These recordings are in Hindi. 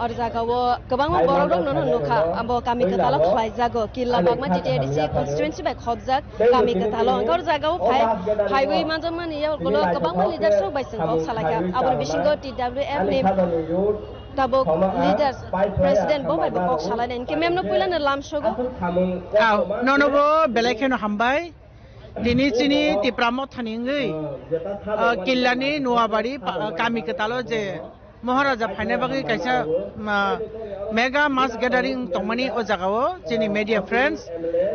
और जागावो गोबां बरफ दं नुनो नुखा आंबो गामि गतालो खलायजागो किल्ला बागमा टिटिआरडिसि कन्स्टिट्युएन्सि बाय खबजाक गामि गतालो अंकर जागावो फाइवै मानजमानियाव गोबां लिडार्स बायसों हक सालायगा आबो बिसिंगो टिडब्लिउएफ नि तबो लीडर्स प्रेसिडेंट बो बाय बक सालायनाय इनके मेमनो पुइलानो लामसोगो ननबो बेलेखेनो हामबाय दिनै चिनि तिप्रामो थानिङै किल्लानि नुवाबारि गामि गतालो जे महाराजा फाइनाय बागै कायसा मेगा मास गैदारिं तंमानि ओ जागावो चिनि मीडिया फ्रेंड्स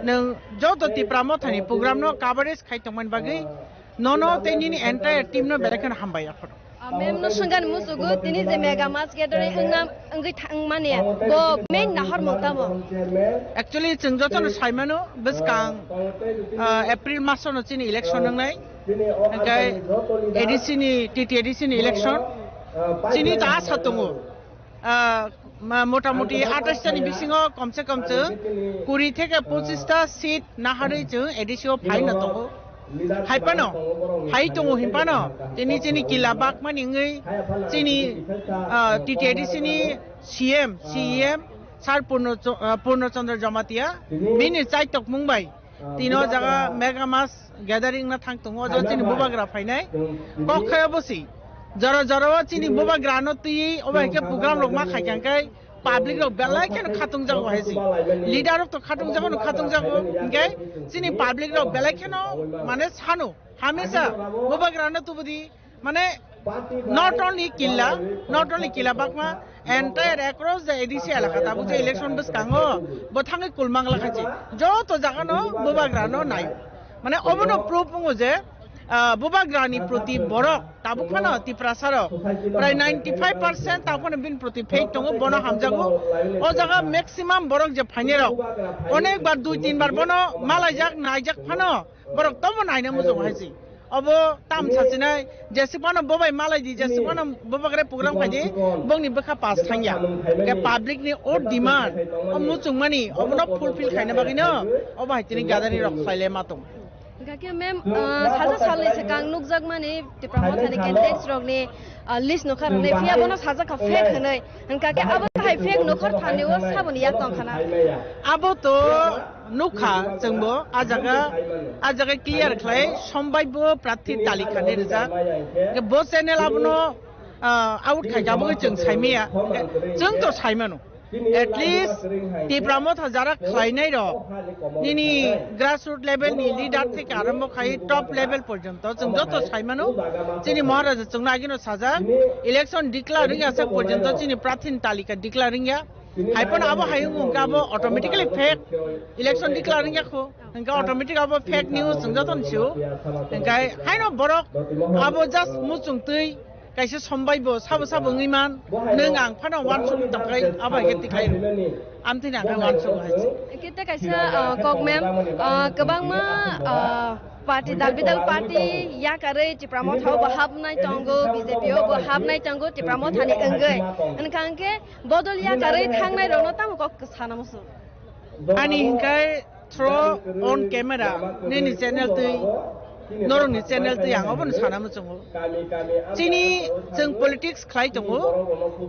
नों जतो तिप्रामो थानि प्रोग्राम नो कवरेज खाय तंमान बागै ननो तेनिनि एन्टायर टीम नो बेलेखेनो हामबाय आफर मेमनो संगान मुसुगु तिनि जे मेगा मास गैदारिं अंगै थांमाने बो मेन नाहर मतामो एक्चुअली जों जतनो साइमानो बसकां एप्रिल मासनो चिनि इलेक्शन नंनाय ओंखाय एडिसिनि टिटिआरडिसिनि इलेक्शन चिनि दा सातङो मोटामुटी 28 तानि बिसिङो कमसे कम 20 থেকে 25 टा सीट नाहारै जों एडिसिओ फाइनो दङो हाइपानो हाइ दङो हिपानो दिनै चिनि किला बागमानिङै चिनि टिटिआरडिसिनि सीएम सार पूर्णचंद्र जमातिया बिनि चाइटक मुंबाय तीनो जगह मेगा मास गैदारिं ना थांग दङो जो चिनि बुबाग्रा फाइनाय कखाया बसि जरा जरा चिनि बुबा ग्रानो ती ओबे के प्रोग्राम लोग मा खायखांकै पब्लिक लोग बेलाय के खातुं जागो हैसि लीडर तो खातुं जागो इनके चिनि पब्लिक लोग बेलाय के माने सानो हमेशा बुबा ग्रानो तो बदी माने not only killa bakma entire across the ADC elaka tabu je election bus kango bothangai kulmangla khachi joto jagano buba grano nai mane obono proof ngo je बुबाग्रानि प्रति बरक ताबुखानो तिप्रासार प्राय 95% ताबुखानो बिन प्रति फेक दङ बनो हामजागो ओ जागा मैक्सिमाम बरक जे फाइनेराव अनेक बार 2-3 बार बनो मालायजाक नायजाक फानो बरक तबो नायनो मोजां हायसि अब ताम सासिनाय जेसेबानो बबाय मालाय दि जेसेबानो बबाग्रे प्रोग्राम खायदि बंनि बखा पास थांया के पब्लिक नि ओ डिमान्ड ओ मुचुं मानि अबनो फुलफिल खायनो बागिनो अब हायतिनि गादारि रख खायले मातों गाके मैम साजा सालनि से कांग नुकजाक माने तिप्रामो थानि कैंडिडेट्स रगनि लिस्ट नखर ने फिया बनो साजा का फेक हनै हनका के अब हाय फेक नखर थानि ओ साबनि या तंखाना अब तो नुखा जोंबो आजागा क्लियर खाय समबायबो प्रार्थी तालिका ने रिजा के बो चैनल आबनो आउट खायजाबो जों साइमिया जों तो साइमानो at least तिप्रामो थाजारा खायनाय र निनि ग्रासरूट लेवल नि लीडर থেকে आरम्भ खाय टप लेवल पर्यंत जों जतो साइमानो चिनि महाराजा जों नागिनो साजा इलेक्शन डिक्लेयरिंग आसा पर्यंत चिनि प्रार्थी तालिका डिक्लेयरिंग या हाइपन आबो हायुं गाबो ऑटोमेटिकली फेक इलेक्शन डिक्लेयरिंग याखो इनका ऑटोमेटिक आबो फेक न्यूज जों जतन छिउ इनका हाइनो बरक आबो जस्ट मुचुं तै कैसे समबायबो साबो ngैमान नों आं फाना वान सम तखाय आबाय गेति खाय आमथिना आं वान सम हायसि केते कैसे कक मैम गोबांमा पार्टी दालबिदाल पार्टी या करे तिप्रामो थाव बहाबनाय तंगो बीजेपी ओ बहाबनाय तंगो तिप्रामो थानि अंगै अनखांके बदल या करे थांनाय रनो ताम कक सानामसु ani hinkai throw on camera ni channel tui नरंनि चैनल तो यांग अपन सानामो जोंगो चिनि जों पॉलिटिक्स खाय दङो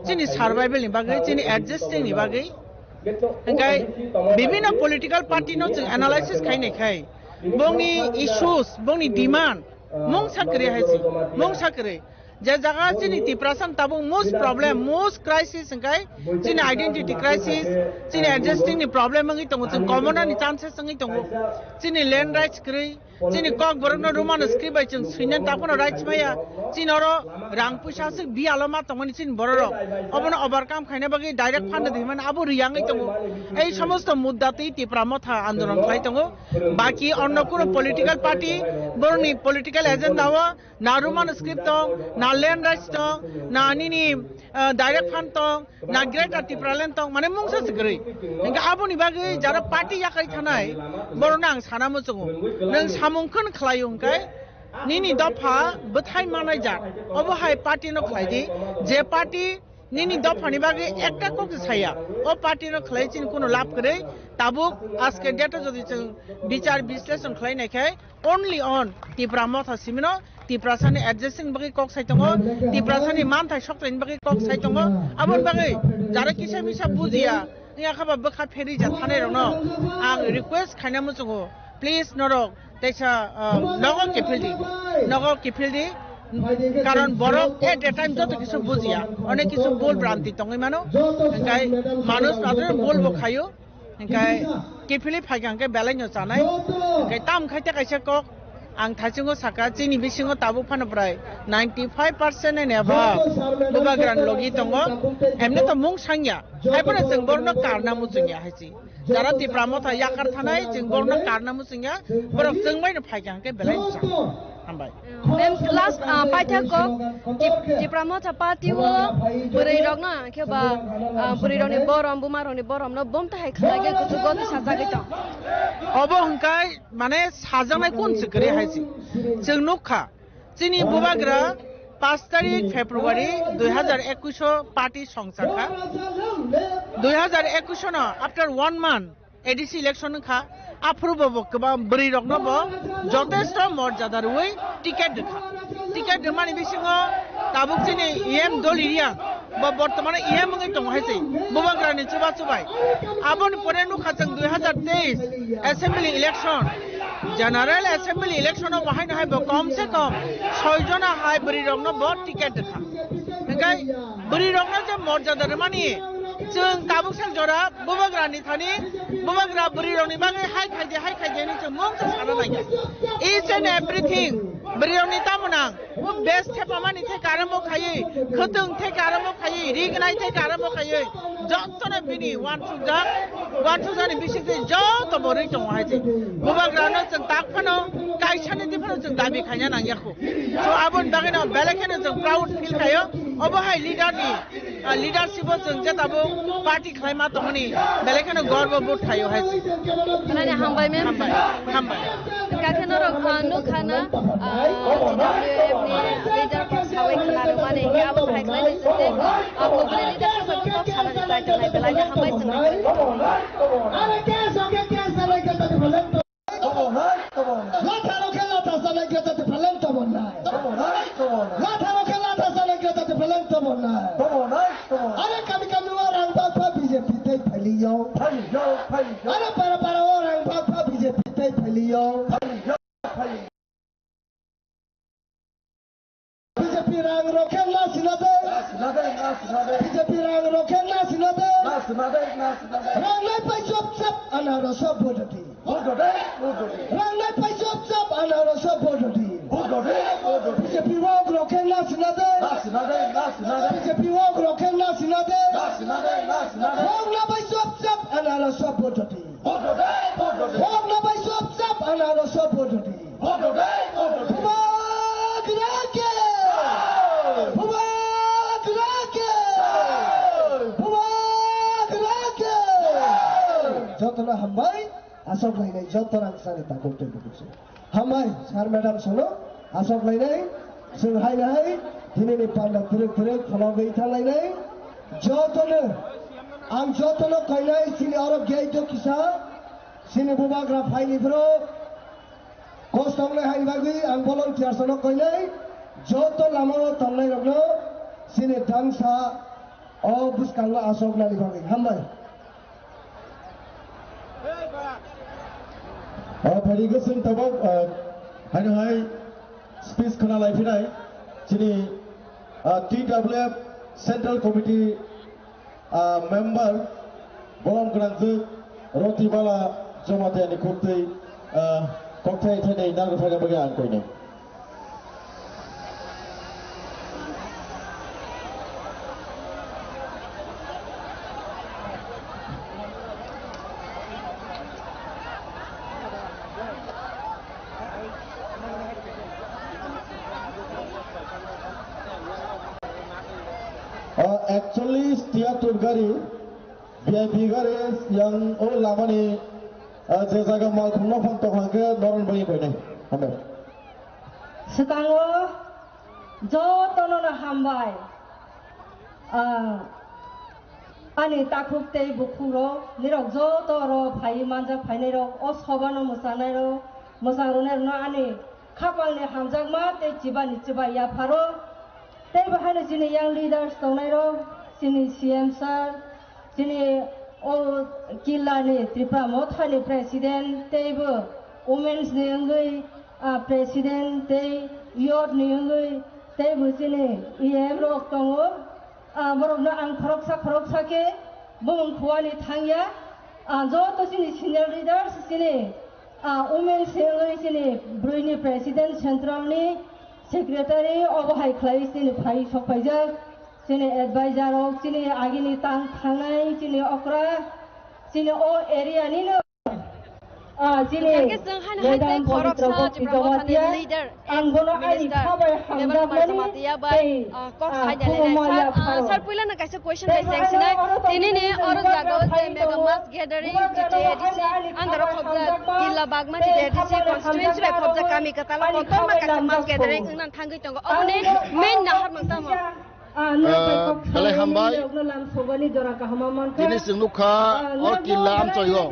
चिनि सर्वाइवल नि बागै चिनि एडजस्टिंग नि बागै ओंखाय विभिन्न पॉलिटिकल पार्टी नो जों एनालाइसिस खायनायखाय बंनि इश्यूज बंनि डिमांड मं साकरे हायसि मं साकरे जे जगह चिनि तिप्रासन ताबो मोस्ट प्रॉब्लम मोस्ट क्राइसिस ओंखाय चिनि आइडेंटिटी क्राइसिस चिनि एडजस्टिंग नि प्रॉब्लम मंगि दङो जों कमन नि चांसेस संगि दङो चिनि लैंड राइट्स करै चिनि कक बरनो रोमानो स्क्रिप्ट बाय जों सैने ताफोनो राइट्स माया चिनरो रां पैसासो बियालमा तमनि चिन बररो अबनो ओवरकम खायने बागै डाइरेक्ट फान्ड दिमान आबो रियांगै दङो এই সমস্ত মুদ্দাতেই तिप्रामो था आंदोलन खाय दङो बाकी अन्य कोनो पॉलिटिकल पार्टी बरनि पॉलिटिकल एजेंडा हो ना रोमानो स्क्रिप्ट दं ना लैंड राइट्स दं ना निनि डाइरेक्ट फान्ड दं ना ग्रेटर तिप्रालेन्ड दं माने मुंसा सिगरै इंगा आबोनि बागै जारा पार्टी याखाय थानाय बरनो आं सानामो जोङो नों सामुंखन खलायो ओंखाय निनि दफा बथाय मानाय जा अबहाय पार्टी नो खलायदि जे पार्टी নিনি দফানি বাগে একটা কক ছায়া ও পার্টির খাইছিন কোনো লাভ করে তাবুক আজকে ডেটে যদি বিচার বিশ্লেষণ খাইনাইখাই only on Tripura Motha Cimino ত্রিপুরাসানি adjusting বাকি কক সাইতঙ্গ ত্রিপুরাসানি মানথাই সকলাইনি বাকি কক সাইতঙ্গ আবন বাকি যারা কিসা মিসা বুঝিয়া ইয়া খাবা বখা ফেরি যা থানে রন আং রিকোয়েস্ট খাইনা মুচুগো প্লিজ নরক তাইসা নগর কিফিলদি কারণ বড় এট এ টাইম যত কিছু বুঝিয়া অনেক কিছু ভুল ভ্রান্তি তঙ্গই মানো এনকাই মানুষ মাত্র বলবো খাইও এনকাই কিফিলি ফাইগাंके বেলাইনো জানাই এনকাই তাম খাইতে কাইসা কক आं थाइसिंगो साका चिनि बिसिंगो ताबु फानप्राय 95% एन एबा बुबाग्रान लगी दंगो एमने तो मुं सांगिया आइफोर जों बरनो कारनामु जोंया हाइसि जारा तिप्रामो था याकार थानाय जों बरनो कारनामु जोंया बरफ जों बायनो फाइगांके बेलाय हामबाय Then last paithakok tipramo cha patiwo burai rokna kheba burai rokni borom bumaroni borom no bomta hai khlage kuchu goti sajagai ta obo hangkai mane sajanai kon chikri haisi जों नुखा चिनि बुबाग्रा 5 तारिख फेब्रुवारी 2021 पार्टी संसारखा 2021 न आफ्टर 1 month एडीसी इलेक्शन खा आफुरबो गोबां ब्रै रकनबो जथेष्ट मर्यादारुयै टिकेट मानि बिसिङो ताबुक चिनि इएम दलिरिया बर्तमाने इएम मुङै दङ हायसै बुबाग्रानि चुबाय आबन परे नुखा जों 2023 assembly election general assembly election बाहायनो हाय कम से कम 6 जना हाय ब्रै रकनबो टिकेट देखा ओंखाय ब्रै रकनो जे मर्यादा मानि जों काबुकसेल जरा बुबाग्रानि थानि बुबाग्रा ब्रै रकनि बागै हाय खायदे नि जों मुंखौ साना नागिया इच एन्ड एभ्रिथिं ब्रै रकनि तामुनां वो बेस्ट थेपा मानि थे कारमो खायै खतों थे कारमो खायै रिगनाय थे कारमो खायै जत्तने बिनि वान सुजानि बिसिते जत्त बरै दङ हायजे बुबाग्रानो जों ताकफानो काइसानि दिफानो जों दाबि खायना नागियाखौ सो आबन बागैनो बेलेखेनो जों प्राउड फिल खायो अबहाय लिडारशिप जों जेताबो पार्टी खायमा दङनि बेलेखेनो गर्व बोध खायो हायजे खाना हामबाय मेम हामबाय काखेनो रक नु खाना TWF नि लिडार सावै खालारो माने हे आबो फाइखलाय नैसे आपको बने लिडार सब सब खाना जाय जनाय बेलाय हामबाय जों अरे के साले के त भलन तो ला थारो खेला त साले के त भलन तो बोलना ला थारो खेला त साले के त भलन तो बोलना अरे कभी वो रंग बापा बीजेपी ते फैलियो अरे पर वो रंग बापा बीजेपी ते फैलियो बीजेपी रंग रोके ना सिनादे बीजेपी रंग रोके ना सिनादे रंग नहीं पे चुप अनारो सब बोलती रंग नहीं पे चुप अनारो सब बोलती बीजेपी रंग रोके ना सिनादे बीजेपी रंग रोके ना सिनादे रंग नहीं पे चुप अनारो सब बोलती रंग नहीं पे चुप अनारो सब बोलती जतना हामबाय आसक लायनाय जतना सानि ताकौते बुझो हामबाय सार मैडम सोनो आसक लायनाय जों हायनाय दिनैनि पान्डा थ्रे खलागै थालायनाय जतनो आं जतनो कयनाय सिनि अरब गेइदो किसा सिनि बुबाग्रा फाइनिफ्रो कस्तंनाय हाय बागै आं भलन्टियार सोनो कयनाय जत लामानो थांनाय रगनो सिनि दांसा अ बुसकांगा आसक लानि बागै हामबाय very good sin tabak hai speech khana lai phinai chini TWF Central Committee member bolam grangju rotibala jomate ani koktei thai nang thai bagi an koine actually tiatur gari VIP gari yang lamani je jaga mal khumno phang to hangke noron bani koine hambe sekango jotono na hambai Ani takuk tei bukuro nirok jo toro phai manjak phainai rok o sobano mosanai ro mosangrone no ani khapang ne hamjak ma tei chibani chiba ya pharo tei bahane sini young leaders tongnai ro sini CM sir sini o killa ni Tripura Mothani president tei bo women's ni ngai president tei youth ni ngai tei bo sini EM rok tongo borokno ang khoroksa ke bumung khuani thangya jo to sini senior leaders sini women singoi sini bruini president central ni secretary obahai khlai sini phai sokhaijak sini advisor ok sini agini tang thangnai sini okra sini o area ni no sini Haitai Khoroksa Tripura Mothani leader and minister Devan Kumar Jamatia by Cox Haidale. Sir, pula na kaisa question by Sangsina. Tini ne aur jago je mega mass gathering TTADC andaro khobja Killa Bagma TTADC constituency by khobja kami katala kontama kaisa mass gathering nan thangai tongo. Apne main nahar mangtamo. Balai hambai jenis nukha or killa am choyo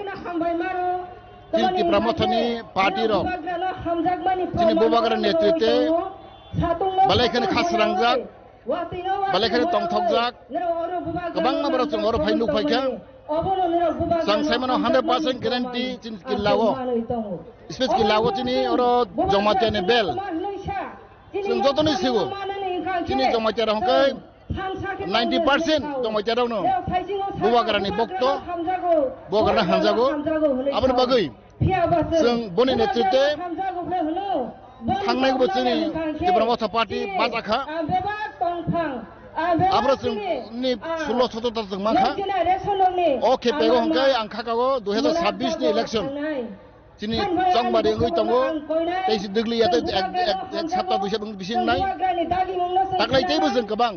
Tilti Pramothani party ro jini bubagara netritwe balai khane khas rangjak balai khane tongthokjak gobang ma boro chung oro phai nuk phaikha sangsaimano 100% guarantee jini killago space killago jini oro jomatene bel sung jotoni sigo jini jomatera hongkai 90% jomatera no bubagara ni bokto bubagara hanjago abon bagai जों बनि नेतृत्वे थांनाय बोसोरनि त्रिपुरा मथा पार्टी बाजाखा आब्रो जोंनि 16-17 जों माखा ओ खेपेगो हंखाय आं खाकागो 2026 नि इलेक्शन जिनि जंबारि ngoi tongo तेइस दिग्लिया ते एक सप्ताह दुइसा बिसिं नाय ताकलाय तेबो जों गोबां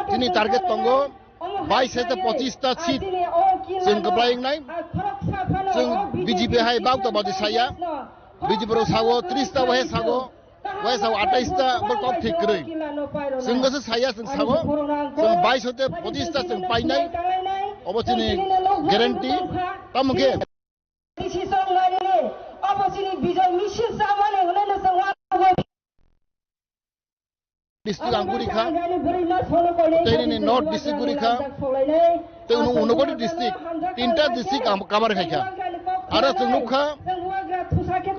जिनि टारगेट tongo 22 से 25 ता सीट जों गब्लायिं नाय जों BJP hai बाउता बादि साया BJP रो सागो 30 ता वहे सागो 28 ता बकक ठीक करै जों गसो साया जों सागो जों 22 होते 25 ता जों पाइनाय अबचिनि ग्यारेंटी तमके अबचिनि बिजय मिसिन सामाने हुने जों district angurikha teni north district gurikha tenu unogodi district tinta district cover khaikha ara tunukha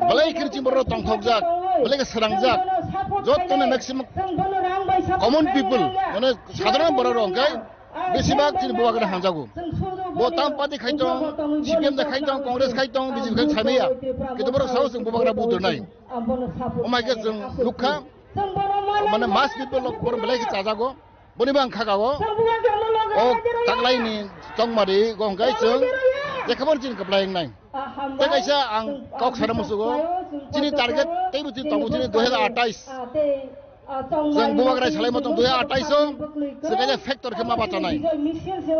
balai khirchi boro tongthokjak balai ka sarangjak jotone maximum common people mane sadharan boro rongkai besibak tin buagra hanjago bo tam party khaitong CPM da khaitong congress khaitong BJP khai sameya kitu boro saus buagra budur nai omai ka jong lukha mana mass people bor belai ki chajago boni bang khagago o taklai ni tongmari gongkai chung jekhabor jin kaplaing nai te kaisa ang kok saramusugo jini target teibu ti tongu jini 2028 जों बुबाग्राय सालाय मथं 2028 जों फेक्टर खमा बाचानाय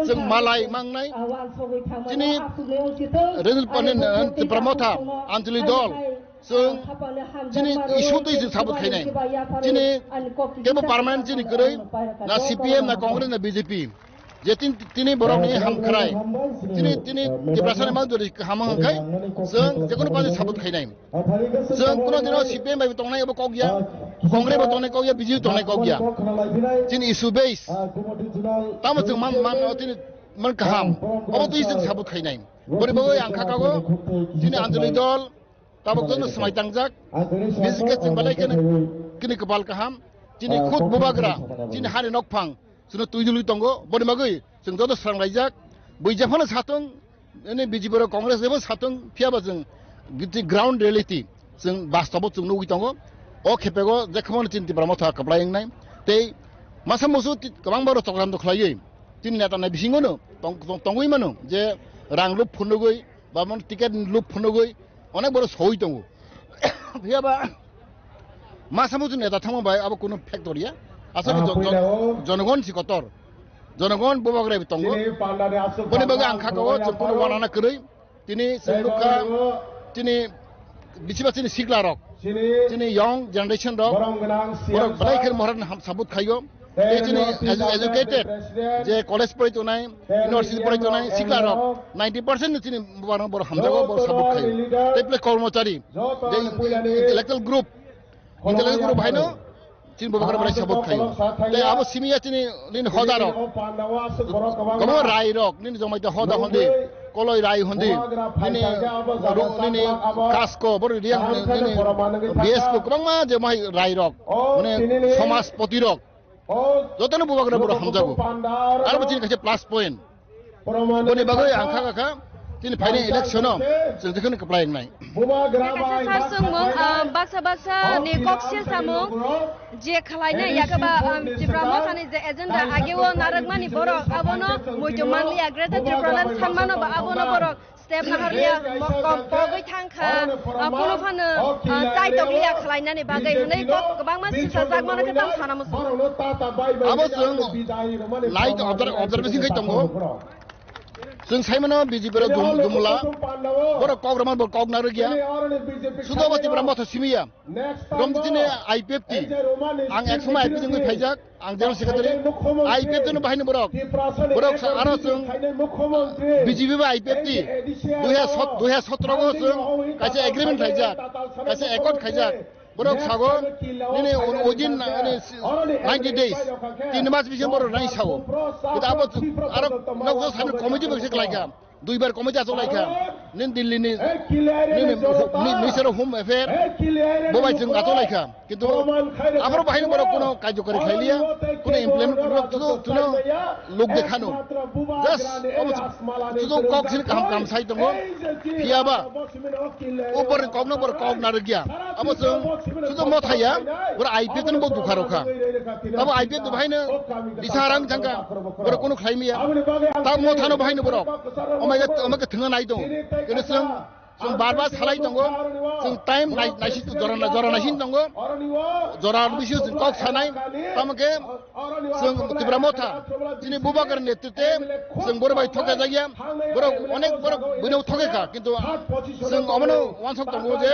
जों मालाय मांनाय दिनै रेजल पनेन त्रिपुरा मथा आन्चलिक दल जों दिनै इसु दै जों साबुत खायनाय दिनै केबो पार्मानेन्ट दिनै गरै ना CPM ना कांग्रेस ना BJP जे तिनी बरंनि हामखराय तिनी डिप्रेसन मा दरि हामखाय जों जेकुनु पानि साबुत खायनाय जों कुनो दिनो CPM बाय तंनाय अब कगिया कांग्रेस बा तंनाय कगिया BJP तंनाय कगिया तिनी इशु बेस ताम जों मान तिनी मन कहम अब तुइ जों साबुत खायनाय बरि बगै आं खाकागो तिनी आन्चलिक दल ताबक जों समाय तांजाक बिजके जों बालाय किनि कपाल कहम तिनी खुद बुबाग्रा तिनी हारि नकफां जों तुइजुलि तंगो बनि मागै जों जद स्रांलायजाक बैजाफानो साथों ने BJP रो कांग्रेस जेबो साथों फियाबा जों ग्राउन्ड रियलिटी जों बास्तव जों नुगि तंगो ओ खेपेगो जेखमन चिन्ति ब्रह्मथा कप्लायंनाय तै मासा मोसु गोबां बारो तग्राम दखलायै तिन नेता नाय बिसिङोनो तंगै मानो जे रां लुप फुनगै बा मन टिकेट लुप फुनगै अनेक बारो सहि तंगो फियाबा मासा मोसु नेता थांबाय अब कुनो फैक्टरिया asal jonogon si kotor jonogon bobagre bitongo boni baga angka ko jempur wanana kerei tini seluka tini bisiba tini sigla rok tini young generation rok borok balai ker moharan ham sabut khayo Tejini educated je college poritonai university poritonai siklarok 90% chini bor hamjago bor support khai teple kormachari je electoral group haino chini bobakar bari support khai te abo simia chini nin hodarok komo rai rok nin jomai ta hoda hondi koloi rai hondi nini kasko bor riang nini bs ko kobangma je mai rai rok mane samas poti rok Jotano bubakar boro hamjago. Arbo chini kaise plus point. Boni bagai angka kaka chini final election no sing dekhin apply nai. Sarsung mong baksa ni koksil samung je khalaina yakaba Tripura thani je agenda agewo naragmani borok abono moito manli agreta Tripura thanmano ba abono borok step naharlia kom pogoi thangkha kono phano tai toklia khalainani bagai hunai gobangma sisa jagmana ke tam thanamu Abo sung light observation kai tongo. Sung saimano BJP ro dumula boro kograma bor kognar gya sudobati brahma simia rom tine IPFT ang exma IPFT ngui phaijak ang general secretary IPFT no bahini borok aro sung BJP ba IPFT 2017 go sung kaise agreement phaijak kaise accord khaijak borok sago nini within 90 days 3 mas bisi boro nai sago kita abo aro nagjo sanu committee bisi laika duibar committee aso laika nin Delhi ni Minister of Home Affairs bobai jeng aso laika kintu amro bahini borok kono karyokari khailia kono implement tuno lok dekhano just tudo kok sin kam sai tongo piaba upor kogno bor kog nargya abo sudah mau thaya bor IPFT no bok dukharoka abo IPFT bahina disarang jangka bor kono khlaimia ta mo thano bahina borok omake thinga nai dong kene sung bar salai tongo sung time naisi tu jora nasin tongo jora bisi sung kok sanai tamake sung Tripura motha chini bubakar netritwe sung bor bai thoka jagya borok onek borok bino thokeka kintu sung omono wansok tongo je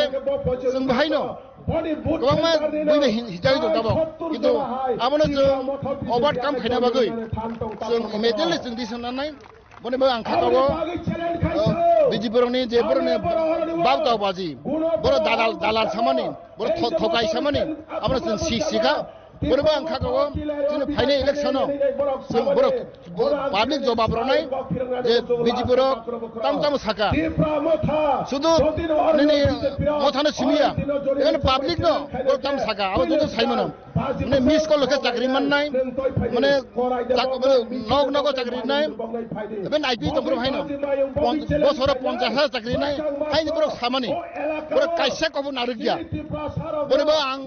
sung bahino Kobangma buibe hijai to tabo kintu amono sung overcome khena bagoi sung immediately sung disan nai bone ba angkha tago BJP roni je borone babta baji boro dalal samani boro thokai samani amra sung sika boro ba angkha tago chini final election no sung boro public job abronai je BJP ro tam saka sudu nini mothana simia en public no boro tam saka abo judo saimano mane miss call ke chakri man nai mane nog chakri nai ben IP to boro haino bosora 50,000 chakri nai haini boro samani boro kaisa ko narugya boro ba ang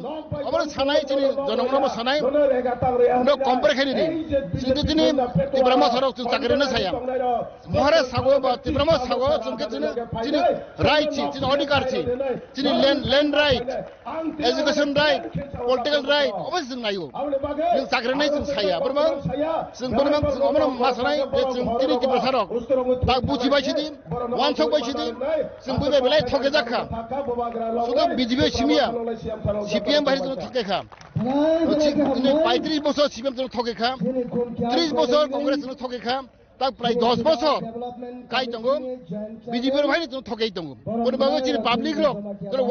aboro sanai chini jonongno sanai no compare khani ni sindu chini Tripura sarok chakri na saya mohare sago ba Tripura sago chunke chini right chini adhikar chini land right education right political right obviously sung nayo yung chakri nai sung saya borma sung borma omono masanai sung chini Tripura sarok ta buchi bai chidi wansok bai chidi sung buibe belai thoke jakha sudo BJP simia CPM bai sung thoke kha 35 বছর CPM sung thoke kha 30 বছর Congress sung thoke kha ta prai 10 বছর kai tongo BJP ro bhai sung thoke tongo bor bago chini public ro dor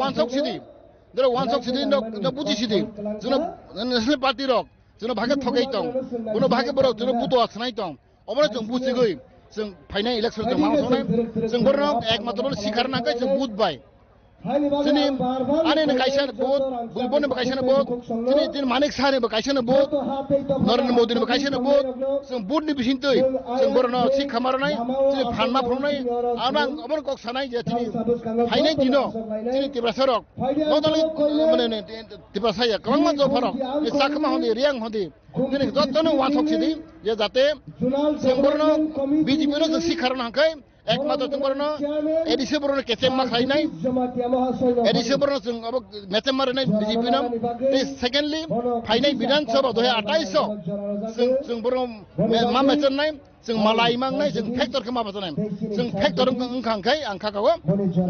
wansok sidi no buchi sidi juno national party ro juno bhage thoke tong juno bhage boro juno buto asnai tong omra jung buchi goi sung final election jung ma sonai sung borno ekmatro sikhar na kai sung bud bai Sini ane ne kaisa bot bulbon ne kaisa ne bot sini tin manik sare ne kaisa ne bot Narendra Modi ne kaisa ne bot sung bud ni bisintoi sung borno sik khamar nai sini phanma phromnai amang amor kok sanai je sini hainai dino sini Tripura sarok nodali mane Tripura saya kamang jo farok e sakma hondi riang hondi sini jotno wansok sidi je jate sung borno BJP ro sik kharna kai ekmato sung borno edise borno kesemma khainai edise borno sung abo metemar nai BJP nam secondly final Vidhan Sabha 2028 sung borno ma mechan nai sung malai mang nai sung factor kema bacha nai sung factor ngkhang kai angkha kago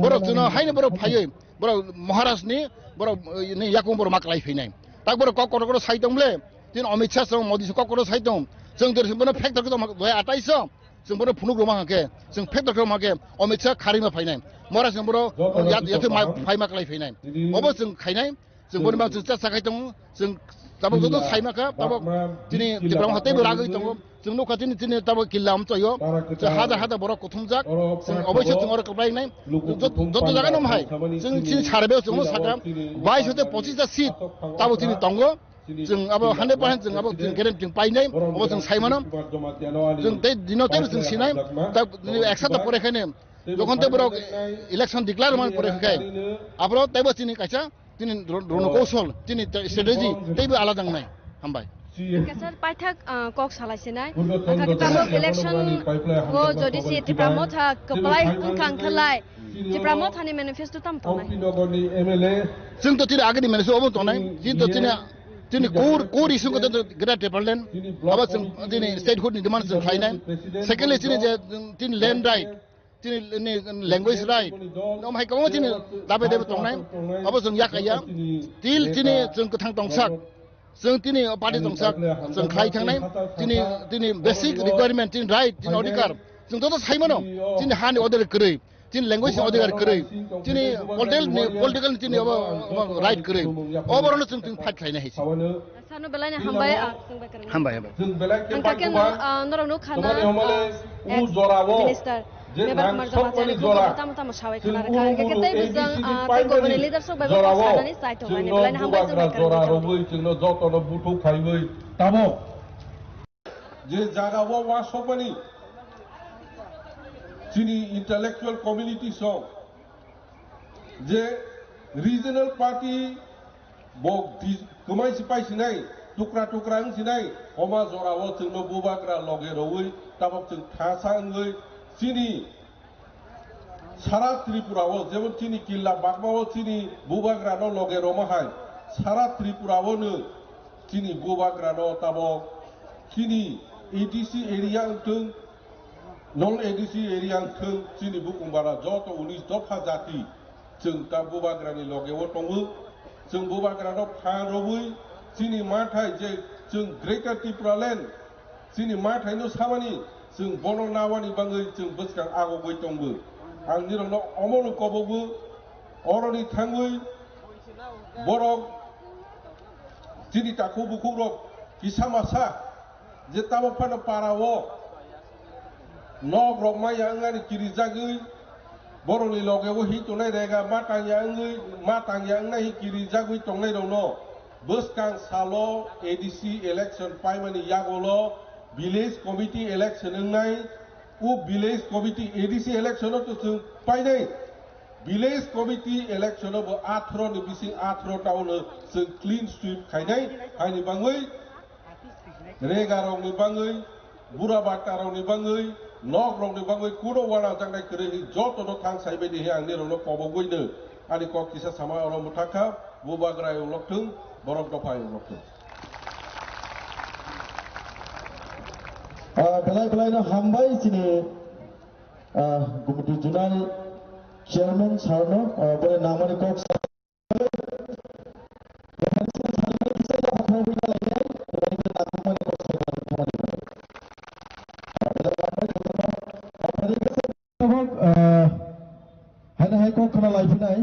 boro juno haine boro phaioi boro Maharashtra ni boro ni yakum boro maklai phainai tak boro kok sai tongle tin Amit Shah song Modi ko ko sai tong jeng der bono factor ko doi atai so jeng bono phunuk roma ke jeng factor ko ma ke Amit Shah khari ma phainai mora jeng bono ya ma phai ma klai phainai obo jeng khainai jeng bono ma jeng cha sakai tong jeng tabok jodo sai ma ka tabok tini jebram hate bo ragoi tong jeng no khatini tini tabok killam toyo hada boro kothumjak jeng obosho jeng ora klai nai joto jaga no mai jeng tini charbe jeng saka 22 hote 25 ta seat tabok tini tongo जों अब 100% जों अब जों गेरेन्टि पाइनाय अब जों साइमानो जों दै दिनते जों सिनाय दा एकसाथ परेखाने যখন তে বড় ইলেকশন ডিক্লেয়ার মান পরেখাय আবরো তাইবো তিনি কাইছা তিনি রণকৌশল তিনি স্ট্র্যাটেজি তাইবো আলাদা নাই হামবাই কেসার পাইথাক কক সালাইছিনাই কাকে তাবো ইলেকশন গো যদি সি টিপ্রামো থা কপাই খাং খালাই টিপ্রামো থানি ম্যানিফেস্টো তাম তনাই जों তো তিনি আগেনি ম্যানিফেস্টো অবো তনাই কিন্তু তিনি কোর ইস্যু কত গ্রেট ডেভেলপমেন্ট আবার তিনি স্টেটহুড নি ডিমান্ড जों খাইনাय সেকেন্ডলি তিনি যে তিনি ল্যান্ড রাইট তিনি ল্যাঙ্গুয়েজ রাইট নম হাই কম তিনি দাবে দেবে তংনাय আবার जों याकाया तिल তিনি जों गोथां दंसाक जों তিনি पार्टी दंसाक जों खाइ थांनाय তিনি बेसिक रिक्वायरमेंट তিনি राइट তিনি अधिकार जों तो साइमानो তিনি हानि अर्डार करै তিনি ল্যাঙ্গুয়েজ অধিকার করে তিনি পলিটিক্যাল তিনি রাইট করে ওভারঅল जों ফাইট খাইনা হাইছে সানো বেলাইনা হামবাই হামবাই আনকাকে নরনো খানা মিনিস্টার बेबार मार्जामा जाने को ताम सावाय खाना रखा है कि तै बिजों तै गबने लिडार सब बाय सानानि साइट होबाय बेलाइना हामबाय जों जरा रबै जोंनो जतनो बुथु खाइबै ताबो जे जागा वा सबनि जोंनि इंटेलेक्चुअल कम्युनिटी सं जे रिजनल पार्टी बक कमाय सिपाइसिनाय टुकरा सिनाय हमा जराव जोंनो बुबाग्रा लगे रवै ताबो जों थासाङै চিনি সারা ত্রিপুরাও যেমন চিনি কিল্লা বাগমাও চিনি বুবাগ্রানো লগে রমাহাই সারা ত্রিপুরাওনো চিনি বুবাগ্রানো তাবো চিনি এডিসি এরিয়া থং নন এডিসি এরিয়া থং চিনি বুকুমবারা যত 19 দফা জাতি जों दा बुबाग्रानि लगेव दङो जों बुबाग्रानो फारबै चिनि माथाय जे जों ग्रेटर त्रिपुरा लेन्ड चिनि माथायनो सामानि जों बन नावानि बाङै जों बोसगां आगबै दंबो आं निरनो अमनो कबबो अरनि थाङै बरक चिनि ताखौ बुखुरक किसामासा जे ताबक फानो पारावो नग रकमाया आंनि किरिजागै बरनि लगेव हितनाय रेगा मातांया आंनाय किरिजागै तंनाय दंनो बोसगां सालो एडीसी इलेक्शन पाइमानि यागोलो विलेज कमिटी इलेक्शन नाय उ विलेज कमिटी एडीसी इलेक्शन तो जों पाइनाय विलेज कमिटी इलेक्शन बो 18 नि बिसिं 18 टाउन जों क्लीन स्वीप खाइनाय हायनि बाङै रेगारंनि बाङै बुराबाटारंनि बाङै नगरंनि बाङै कुनो वाना जांनाय करे जतनो थां साइबायदि हे आंनि रनो कबगैनो आनि क किसा सामा अर मुथाखा बुबाग्राय लक्थों बरक दफाय लक्थों बेलाय हामबाय दिनै गुमटी जुनाल चेयरमैन सारनो बरे नामानि कक हाय कक खाना लाइफिनाय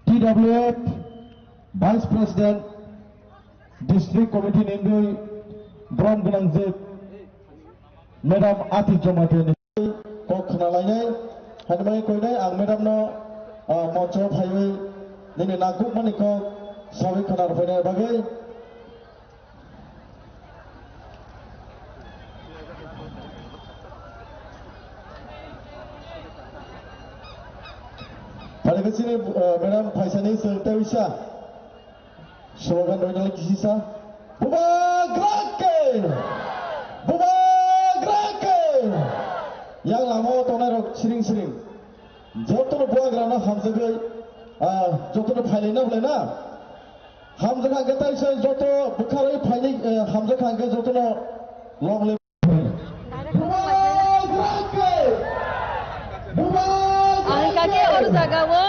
TWF Vice President District Committee Nendui Brom Gunangzit Madam Ati Jomateni kok khnalainai hanmai koinai ang madam no moncho phaiwi nini naguk mani kok sawi khanar phainai bagai Palikasini madam Faisani Sultawisa slogan doinal kisisa Bubagrake yang lama tonai rok sering jotono buagrana hamzagai jotono phailina bolena hamzaga gatai se joto bukharai phailai hamzaga ga jotono longle angkake or jagawo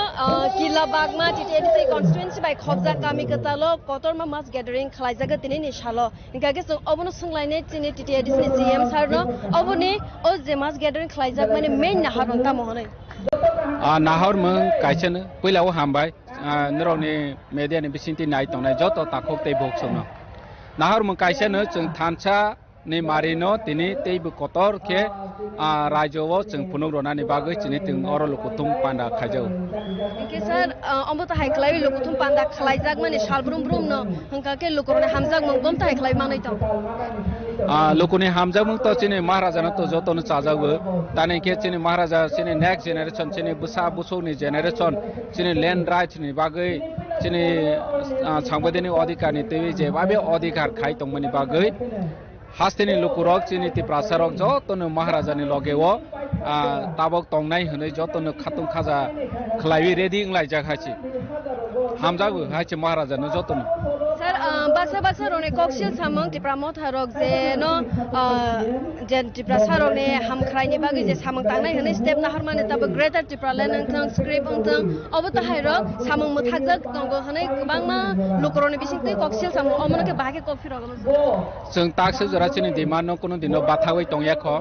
Kila Bagma TTDC constituency by Khobja Kami Katalo Kotorma mass gathering Khlaijaga Tinini Shalo Ingage so Obono Sunglaine Tini TTDC CM Sarno Oboni o je mass gathering Khlaijak mane main naharon ka mohone nahor mung kaisen puilaw hambai nironi media ni bisinti nai tongnai joto takhok tei bok somno nahor mung kaisen chung thansa ni marino tini teibu kotor ke raijowo chung phunuk ronani bagoi chini ting oro lokutum panda khajau Ingke sir ombota hai khlai lokutum panda khlaijak mane salbrum brum no hangka ke lokorone hamjak mung bomta hai khlai manai tong lokoni hamjak mung to chini maharaja na to joto no chajago tani ke chini maharaja chini next generation chini busa buso ni generation chini land right ni bagoi chini sangbadini adhikar ni tewi je babe adhikar khai tongmani bagoi Hastini lukurok chini ti prasarok jotono maharaja ni logewo tabok tongnai hunai jotono khatung khaja khlaiwi ready nglai jakhachi hamjago hachi maharaja no jotono Sir basa rone koksil samong tipramot harok je no jen tiprasarok ne hamkhrai ni bagi je samong tangnai hunai step na harmane tab greater tipraland ang script ang obota hairok samong muthajak tongo hunai kubangma lukurone bisingti koksil samong omono ke bage kofirok जों ताकसे जरा चिनि दिमानो कुनो दिनो बाथागै टंयाखो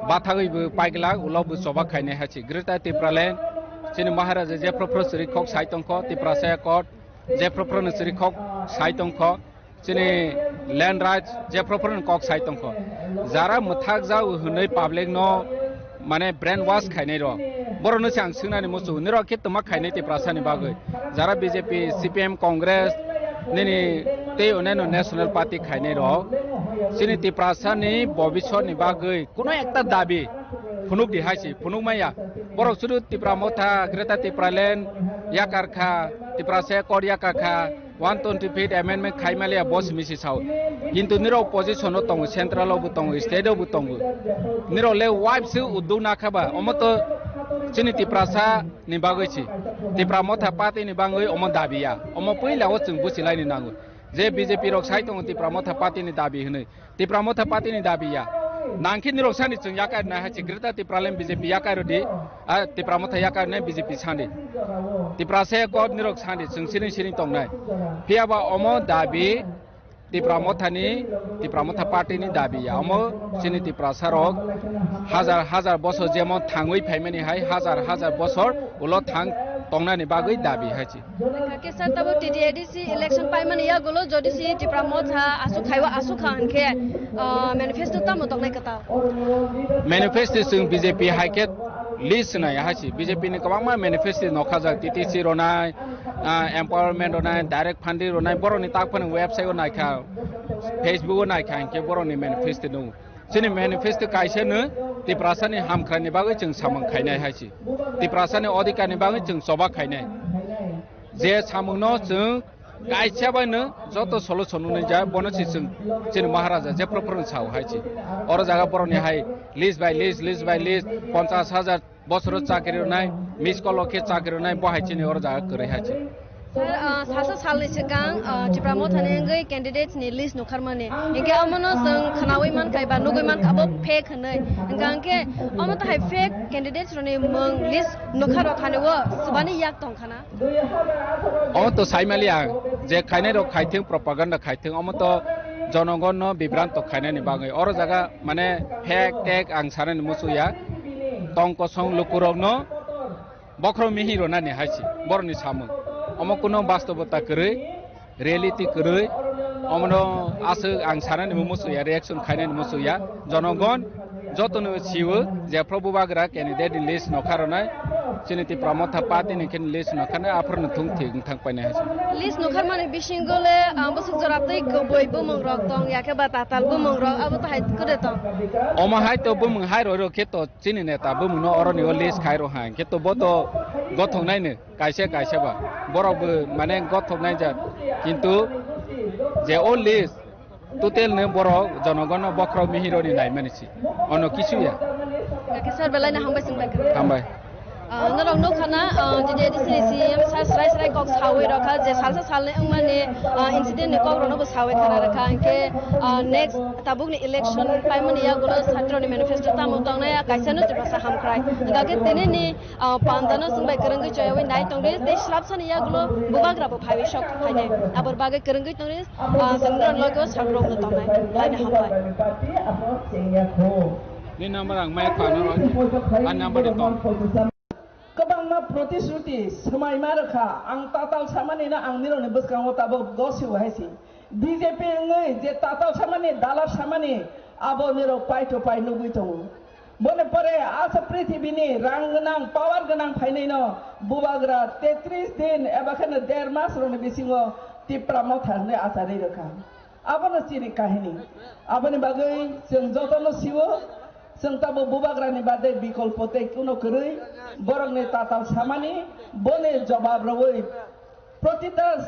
बाथागैबो पाइगला उलावबो सबा खायने हाछि ग्रेटा तिप्रालेन चिनि महाराजा जे प्रोफेसर खक साइतंखो तिप्रासाया कोट जे प्रोफेसर खक साइतंखो चिनि लैंड राइट्स जे प्रोफेसर खक साइतंखो जारा मुथाक जाउ हुनै पब्लिक नो माने ब्रेन वाश खायने रो बरनो सांग सिंनानि मुसु निरो केतमा खायने तिप्रासानि बागै जारा बीजेपी सीपीएम कांग्रेस निनि ते उनेनो नेशनल पार्टी खायने रो सिनि तिप्रासानि भविष्यनि बागै कुनो एकटा दाबी फुनुक दिहासि फुनुक माया बर सुरु तिप्रा मोथा ग्रेटा तिप्रालेन याकारखा तिप्रासे कोरियाकाखा 120 feet amendment खाइमालिया बस मिसि साउ किन्तु निरो अपोजिशन तंग सेंट्रल बु तंग स्टेट बु तंग निरो ले वाइफ से उदु नाखाबा अमतो चिनि तिप्रासा नि बागैछि तिप्रा मोथा पार्टी नि बागै अम दाबिया अम पहिलाव जों बुसिलायनि नांगौ जे बीजेपी रक साइ तंग तिप्रा मोथा पार्टी नि दाबि हनै तिप्रा मोथा पार्टी नि दाबिया नांखि निरो सानि जों याका ना हाछि ग्रेटा तिप्रालेम बीजेपी याका रदि तिप्रा मोथा याका ने बीजेपी सानि तिप्रासे कोड निरो सानि जों सिनि सिनि तंगनाय फियाबा अम दाबि तिप्रा मोथा पार्टी नि दाबिया अम सिनि तिप्रासा रक हाजार बছর जेमन थाङै फाइमानि हाय हाजार बছর उलो थाङ तंगनानि बागै दाबि हाछि के सर तब टीटीडीसी इलेक्शन पाइमानि या गलो जदिसि तिप्रा मोथा आसु खाइवा आसु खानखे मैनिफेस्टो तम तंगनाय कता मैनिफेस्टो जों बीजेपी हाइकेट लिस्ट नाय हाछि बीजेपी नि गोबां मा मैनिफेस्टो नखाजा टीटीसी रनाय एम्पावरमेंट रनाय डाइरेक्ट फंडिंग रनाय बरनि ताकफोन वेबसाइट नायखा फेसबुक नायखा के बरनि मैनिफेस्टो दं जोंनि मैनिफेस्टो कायसेनो तिप्रासानि हामख्रानि बागै जों सामं खायनाय हाछि तिप्रासानि अधिकारनि बागै जों सबा खायनाय जे सामंनो जों गायछाबानो जत सलुसन नै जा बनसि जों महाराजा जे प्रफरन साव हाछि और जागा बरनि हाय लिस्ट बाय लिस्ट 50,000 बছর চাকরি নাই মিস কলকে চাকরি নাই বহাইছিনি और जागा करे हाछि सर सासे सालनि सिगां तिप्रा मोथानि गै कैंडिडेट्स नि लिस्ट नुखारमाने इंगे अमनो जों खनावै मान खायबा नुगै मान खाबो फेक हनै इंगांके अमो ताहाय फेक कैंडिडेट्स रनि मं लिस्ट नुखारो थानेवो सुबानि याक तंखाना अमो तो साइमालिया जे खायनाय र खायथिं प्रोपागेंडा खायथिं अमो तो जनगण बिभ्रांत खायनायनि बागै और जागा माने फेक टेक आं साननि मुसुया तंकसं लुकुरगनो बख्रो मिहिरो नानि हासि बरनि सामो अमो कुनो वास्तवता करे रियलिटी करे अमनो आसो आं साननि मुसुया रिएक्शन खायनायनि मुसुया जनगण जतनो सिवो जे प्रभुबाग्रा कैंडिडेट लिस्ट नखारनाय चिनिति प्रमोथा पार्टी नि केन लिस्ट नखाने आफरनो थुंथि थांपायनाय हासि लिस्ट नखारमाने बिसिंगले बसुक जरातै बयबो मंग्रक दं याके बातातालबो मंग्रक अब ताहाय करे तं अमा हाय तो बुम हाय रो खेतो चिनि नेता बुमनो अरनि लिस्ट खायरो हाय खेतो बतो गथंनायनो कायसे बा बरबो माने गथंनाय जा किन्तु जे ओ लिस्ट टोटेल ने बर जनगण बख्र मिहिरोनि नाय मानसि अन किसुया के सर बेलायना हामबाय जों हामबाय narong no khana je CM sai kok sawe rakha je salsa salne angmani incident ne kok rono bo sawe khana rakha anke next tabuk ni election paimani ya gulo satro ni manifesto tamu tangna ya kaisano jibasa hamkrai ngake tene ni pandana sumbai kerengi choyawe nai tongre de slapsan ya gulo bubagra bo phaiwe shok phaine abor bage kerengi tongre sangran logo sakro no tangnai laina hambai ni number ang mai khana an number to Kabangma protisruti semai maraka ang tatal samani na ang nilo ni buskang abo gosi wahisi BJP ngai je tatal samani dalar samani abo nilo pai to pai nugui tongu bone pare asa prithibini rang ganang power ganang phainai no bubagra 33 din ebakhane 1.5 mas rone bisingo tipra mothane asari rakha abo no chini kahini abo ni bagai jeng jotono siwo जों ताबो बुबाग्रानि बादै बिकल्पते कुनो करै बरंनि ताताल सामानि बने जवाब रवै प्रतिदास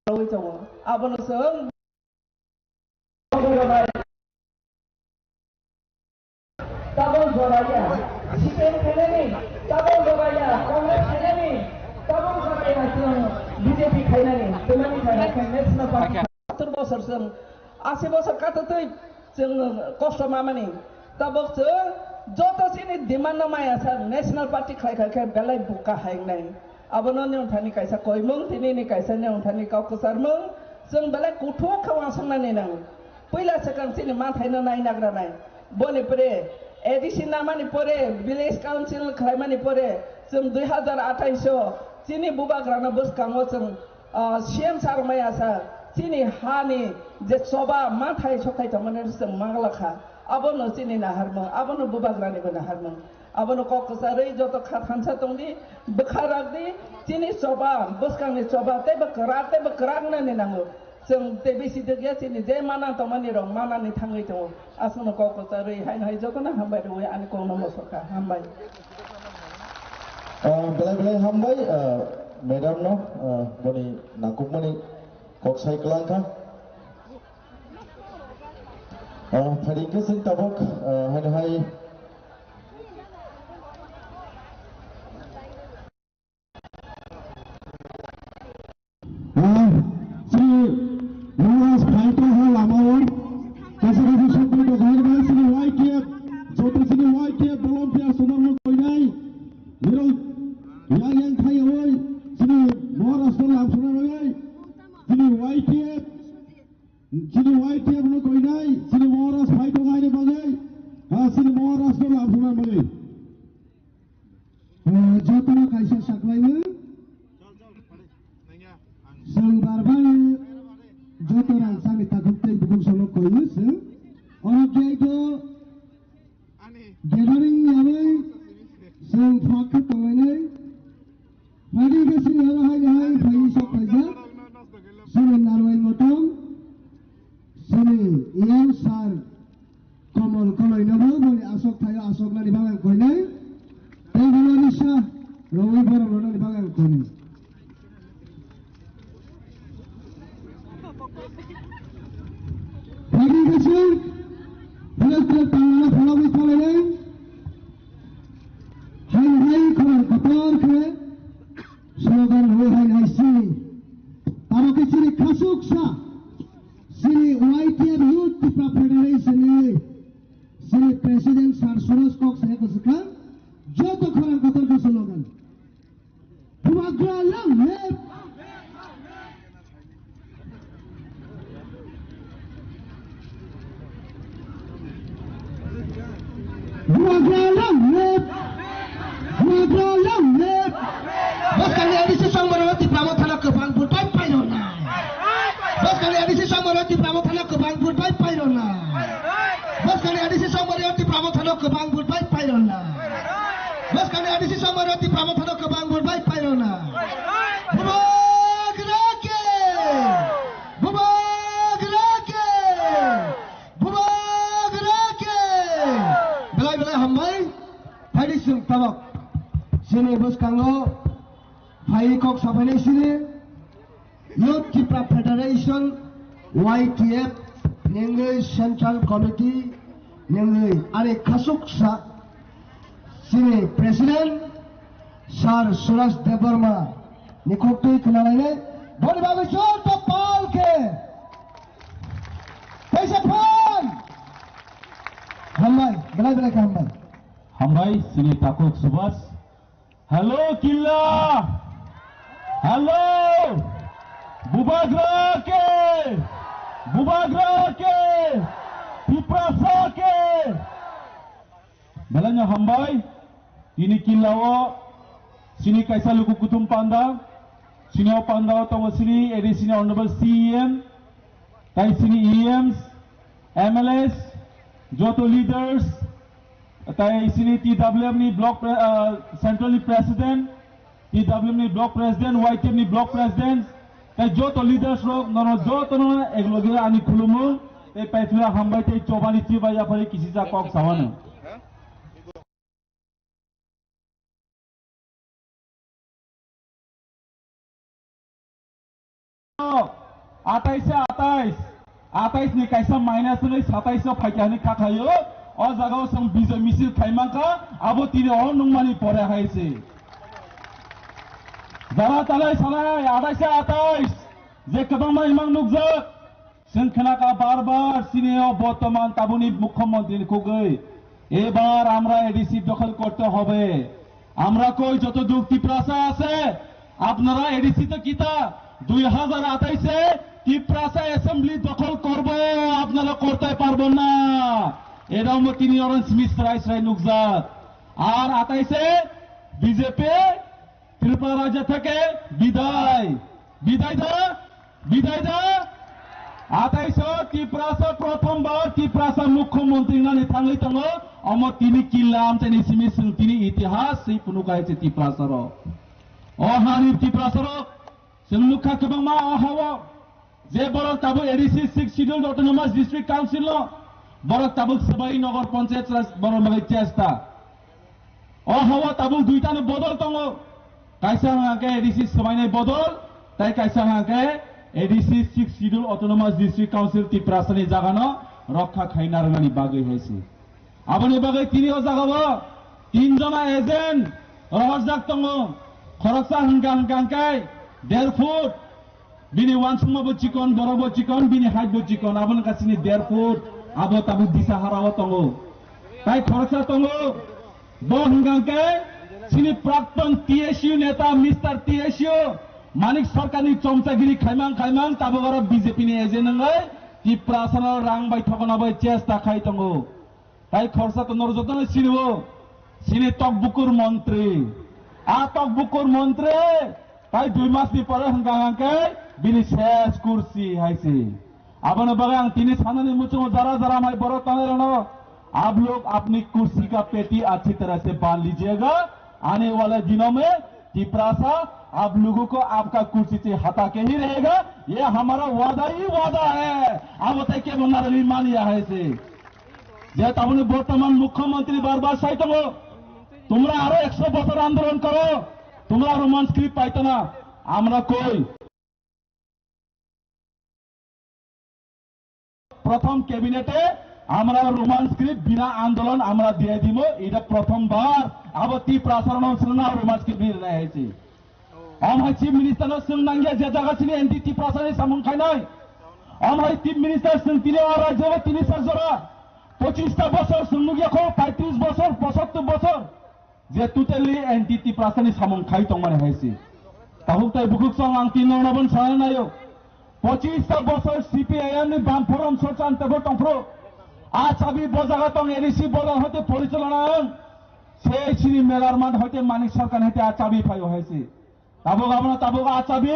रवै जङ आबनो जों ताबो जराया सिपेन खाइनानि ताबो जराया कांग्रेस खाइनानि ताबो जराया जों बीजेपी खाइनानि तेमानि थाखाय नेशनल पार्टी 70 बोसोर जों 80 बोसोर काटतै जों कष्ट मामानि तबक जों जतसिनि डिमान्ड माया सा नेशनल पार्टी खाइ बेलाय बुका हायनाय आबनो नेउथानि कायसा कयमों दिनैनि कायसा नेउथानि कावकसारमों जों बेलाय गथ' खावा संनानै नां पहिला सेकान्सिनि मा थायना नाय नाग्रानाय बने परे एडिसि नामानि परे विलेज काउन्सिल खायमानि परे जों 2028 चिनि बुबाग्राना बसकाङो जों सीएम सार माया सा चिनि हानि जे सभा मा थाय सखाय तमने जों मागलाखा आबनो चिनि नाहारमों आबनो बुबाग्रानिबो नाहारमों आबनो ककसारै जत खानसा तंदि बखारागदि चिनि सभा बसकांनि सभा तेबो करागनानै नाङो जों ते बेसि दगिया चिनि जे माना तमनि रं मानानि थाङै दङ आसनो ककसारै हाय जतना हामबाय दङ आनि को नमस्कार हामबाय बेलाय हामबाय मेडाम नो बनि नाकुमनि कक्साय क्लांका फारिंगे जों ताबक हाय श्री नवाज फाइटर है लामावर कैसे कैसे शब्द को घर में श्री वाईटीएफ जो तो श्री वाईटीएफ बलम पे सुनम कोई नहीं निरो yang khai oi Shri Maharashtra लाभ सुना गई श्री वाईटीएफ नो कोई नहीं श्री महाराष्ट्र फाइट हो गए बगे हाँ श्री महाराष्ट्र लाभ सुना बगे जो तो कैसे सकलाई में संदर्भan joto rangsani takukte bukung solo koyus और क्या तो gathering यावे sing fakta तंगने hari के सिंह हाय भाई सब पैसा सिंह नारवाई मोटम सिंह इयां सार कमल कमल नबो बोले अशोक थायो अशोक नारी बागान कोई नहीं तेगुलो निशा रवि बरम नारी बागान कोई नहीं Hari kesini, benar-benar tangannya follow with follow hai kalau kotor ke, slogan hai sini. Taruh ke sini kasuk sa, sini YTF Youth Federation ini, sini Presiden Sir Suresh Kok saya kesukaan, jodoh orang kotor ke slogan. Bubagra lang lep. Bos kali edisi Songmoro di Pramotana ke Bangpur pai pairona. Bos kali edisi Songmoro di Pramotana ke Bangpur pai pairona. Bos kali edisi Songmoro di Pramotana ke Bangpur pai pairona. Bos kali edisi Songmoro di Pramotana ke Bangpur pai pairona. Belai hambai, hari sing tabak. Sini bos kanggo, hari kok sabane sini, Youth Tripura Federation, YTF, nengai Central Committee, nengai are kasuk sa, sini Presiden. सार सुरेश देवबर्मा निखुबथै खोनालायनाय धन्यवाद तो पाल के पैसा फोन हमबाय बेलाय बेलाय हमबाय हमबाय सिनि ताकुक सुभाष हेलो किल्ला हेलो बुबाग्रा के पिप्रासा के बेलाय हमबाय ini kilawo sini kaisa luku kutum panda sini panda tawo sini edi sini honorable CEM tai sini EMs MLS joto leaders tai sini TWM ni block central ni president TWM ni block president YTM ni block president tai joto leaders rok nono joto no egloge ani khulumu tai paitula hambai tai chobani chiba ya pare kisi ja kok sawana आताइस नि काइसा माइनस नै 27 फाइकानि खाखायो अ जागाव सम बिजय मिसिल खाइमाका आबो तिरे अ नंमानि परे हाइसे जारा तालाय सालाय 28 जे कबामा इमां नुगजो जों खोनाका बार सिनेओ बर्तमान ताबुनि मुख्यमंत्री को गई এবার আমরা এডিসি দখল করতে হবে আমরা কই যত দুঃখী প্রাসা আছে আপনারা এডিসি তো কিতা 2028 এ টিপ্রাসা অ্যাসেম্বলি দখল করব আপনারা করতে পারবেন না এরকম তিনি অরেঞ্জ স্মিথ রাইস নুকজাত আর 28 এ বিজেপি ত্রিপুরা রাজ্য থেকে বিদায় দা 28 ত্রিপুরাসা প্রথমবার ত্রিপুরাসা মুখ্যমন্ত্রী নানি থাঙ্গি দङ अम तिनी किल्लाम चाहिँ सिमी सिं तिनी इतिहास सै पुनुकाय चाहिँ ত্রিপুরাসর अहानि ত্রিপুরাসর सिंमुखा कबांमा अहाव जे बरक ताबु ADC 6 schedule autonomous district council बरक ताबु सबै नगर पंचायत बरक मगै चेष्टा अहाव ताबु दुईटानो बदल दङ काइसा हाके एडिसी सबाइनै बदल ताइ काइसा हाके ADC 6 schedule autonomous district council ত্রিপুরাসनि जागानो रक्षा खाइनारनि बागै हैसि आबनि बागै तिनिओ जागाबो तीन जना एजेंट रहरजाक दङ खरकसा हंगांकाय 1.5 फुट बिनि वानसुमाबो चिकन बरबो चिकन बिनि हाइटबो चिकन आबन कासिनि 1.5 फुट आबो ताबु दिसा हाराव दङ ताइ खरकसा दङ बो हंगांकाय सिनि प्राक्तन TSU नेता मिस्टर TSU मानिक सरकारनि चमचागिरि खाइमां ताबो गर बीजेपी नि एजेंट नङै ত্রিপুরাসন रां बायथगनाबो चेष्टा खाइ दङ ताइ खरसा तो नरजतन सिनिबो सिनि तकबुकुर मंत्री आ तकबुकुर मंत्री ताइ 2 मासनि परे हंगांके बिनि शेष कुर्सी हाइसे आबन बगां तिनि साननि मुचो जरा माय बरो तनेरनो आप लोग अपनी कुर्सी का पेटी अच्छी तरह से बांध लीजिएगा आने वाले दिनों में ত্রিপুরাসা आप लोगों को आपका कुर्सी से हटा के ही रहेगा ये हमारा वादा ही वादा है अब तक के बनारली मानिया है से যে তাবনি বর্তমান মুখ্যমন্ত্রী বারবার চাইতো তোমরা আরো 100 বছর আন্দোলন করো তোমরা রোমান স্ক্রিপ্ট পাইতো না আমরা কই প্রথম ক্যাবিনেটে আমরা রোমান স্ক্রিপ্ট বিনা আন্দোলন আমরা দিয়ে দিব এটা প্রথমবার আবতি প্রাসারণ শুননা রোমান স্ক্রিপ্ট দিয়ে হয়েছে আমার চিফ মিনিস্টার শুননাঙ্গিয়া যে জায়গা ছিল এনটিটি প্রাসারণে সামন খাই নাই আমার চিফ মিনিস্টার শুনতিলে রাজ্য তিনি সরজরা 25টা বছর শুনুগিয়াখো 35 বছর 75 বছর যে টোটালি এনটিটি প্রাসানি সামন খাই তংমানে হাইছি তাহুক তাই বুকুক সং আং তিন নবন সানা নাयो 25টা বছর সিপিআইএম নি বাম ফোরাম সরচান তব টংফ্রো আচাবি বজাগা তং এডিসি বলার হতে পরিচালনা সেই সিনি মেলার মান হতে মানিক সরকার হতে আচাবি ফাইও হাইছি তাবুক আচাবি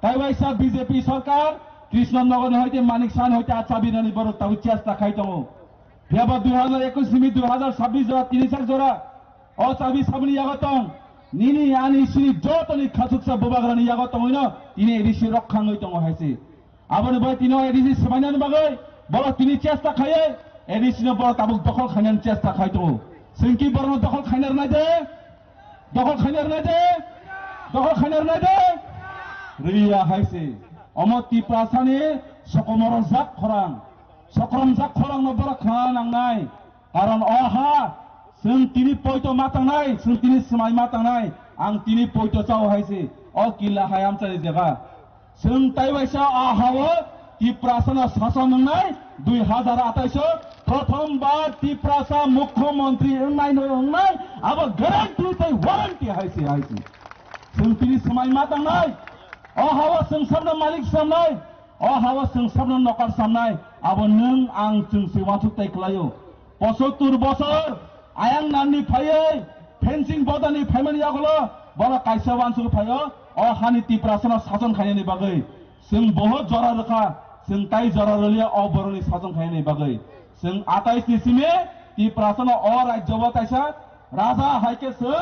তাই ওয়াইসা বিজেপি সরকার কৃষ্ণনগর হইতে মানিক সান হইতে আচাবি নানি বড় তাবু চেষ্টা খাই দङ ফেব্রুয়ারি 2021 নিমি 2026 জোড়া 30 জোড়া अचाबी साबनि यागतं निनि आनि सिनि जतनि खासुकसा बबाग्रानि यागतं होइन तिनि एडिसि रक्षाङै दङ हाइसि आबनि बाय तिनो एडिसि सबाइनानि बागै बल तिनि चेष्टा खायो एडिसिनो बल ताबुक दखल खाइनानि चेष्टा खाइ दङ सिंकि बरनो दखल खाइनार नाय दे रिया हाइसि अमति प्रासानि सकमर जाक खरां सकरम जाक खरां नबर खाना नांनाय कारण अहा जों तिनि पयतो मातांनाय जों तिनि समाय मातांनाय आं तिनि पयतो चाव हायसे अ किल्ला हायाम चानि जेगा जों ताइबायसा आहावो त्रिपुरासना शासन नाय 2028 प्रथमबार त्रिपुरासा मुख्यमंत्री नाय अब ग्यारंटी तै वारंटी हायसे जों तिनि समाय मा दांनाय अहावा जों सबना मालिक सामनाय अहावा जों सबना नकार सामनाय अब नों आं जों सेवाथु ताइख्लायो 75 बছর आयां नाननि फायै फेंसिंग बदानि फायमानि आगलो बरा कायसा वानसुल फायो अ हानि त्रिपुरासना शासन खायनि बागै जों बहुत जरा रखा जों ताइ जरा रलिया अ बरनि शासन खायनि बागै जों 28 निसिमे त्रिपुरासना अ राज्यबा ताइसा राजा हायके जों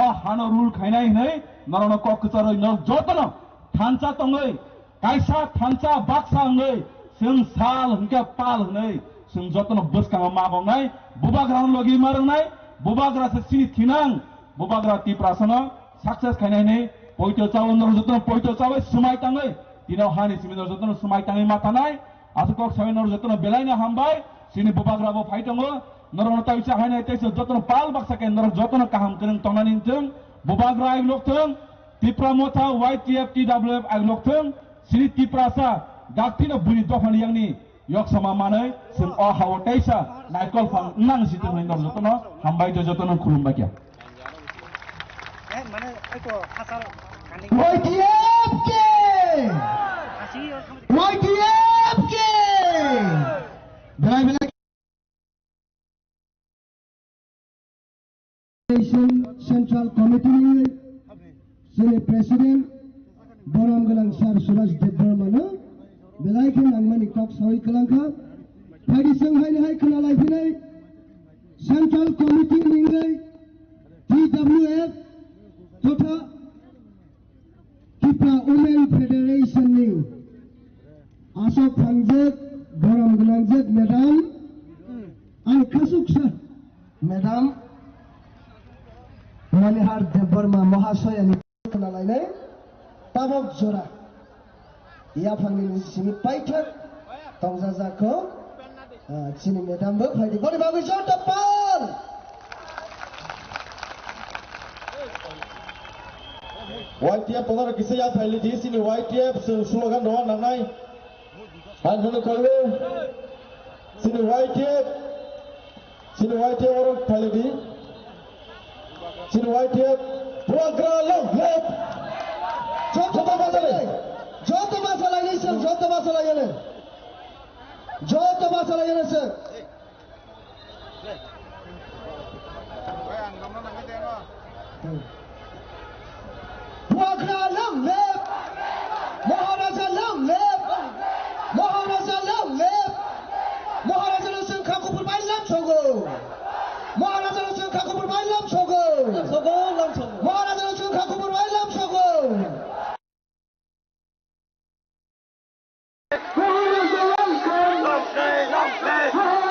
अ हानो रुल खायनाय नै नरन ककचरै न जतन थानचा तंगै कायसा थानचा बाक्सा हंगै जों साल हंके पाल हनै जों जतन बसकांगा मागंनाय बुबाग्रा लगी मारंनाय बुबाग्रा से सिनि थिनां बुबाग्रा त्रिपुरासना सक्सेस खायनाय नै पयतो चाव नर जतन पयतो चाव समाय तांगै दिनाव हानि सिमिनर जतन समाय तांगै माथानाय आसुकक सामिनर जतन बेलायना हामबाय सिनि बुबाग्राबो फाइतंगो नरन ताइसा हायनाय तैसे जतन पाल बाक्सा के नर जतन काहाम करन तंनानि जों बुबाग्रा आइलोकथों त्रिपुरा मोथा YTF TWF आइलोकथों सिनि त्रिपुरासा दाक्तिनो बुनि दफानि यांनि yok sama manai sun o hawo taisa naikol fang nang situ nindor jotono hambai jotono khulum bakia YTF ke belai Central Committee sini President Boram Galang Sar Suraj Debbarmana Belaikan nangmani kok sawi kelangka Pagi Shanghai hai kena lai Central Committee ningai TWF Tota Tripura Women Federation ni Asok Pangjek Boram Galangjek Madam An Kasuksa Madam Manihar Debbarma Mahasaya ni kena lai nai Tabok Zora ia panggil sini paitat tong zazako sini medam ber hai di bodi bagus jauh depan YTF pengar kisah ya file di sini YTF slogan doa nangai anu kalau sini YTF orang file di sini YTF program lep coba Jota masalah ini sir, jota masalah ini sir. Program lep, Maharaja lep, Maharaja langsung kaku bermain lep sogo, Maharaja langsung kaku bermain lep sogo, Maharaja langsung kaku bermain lep sogo. Long play!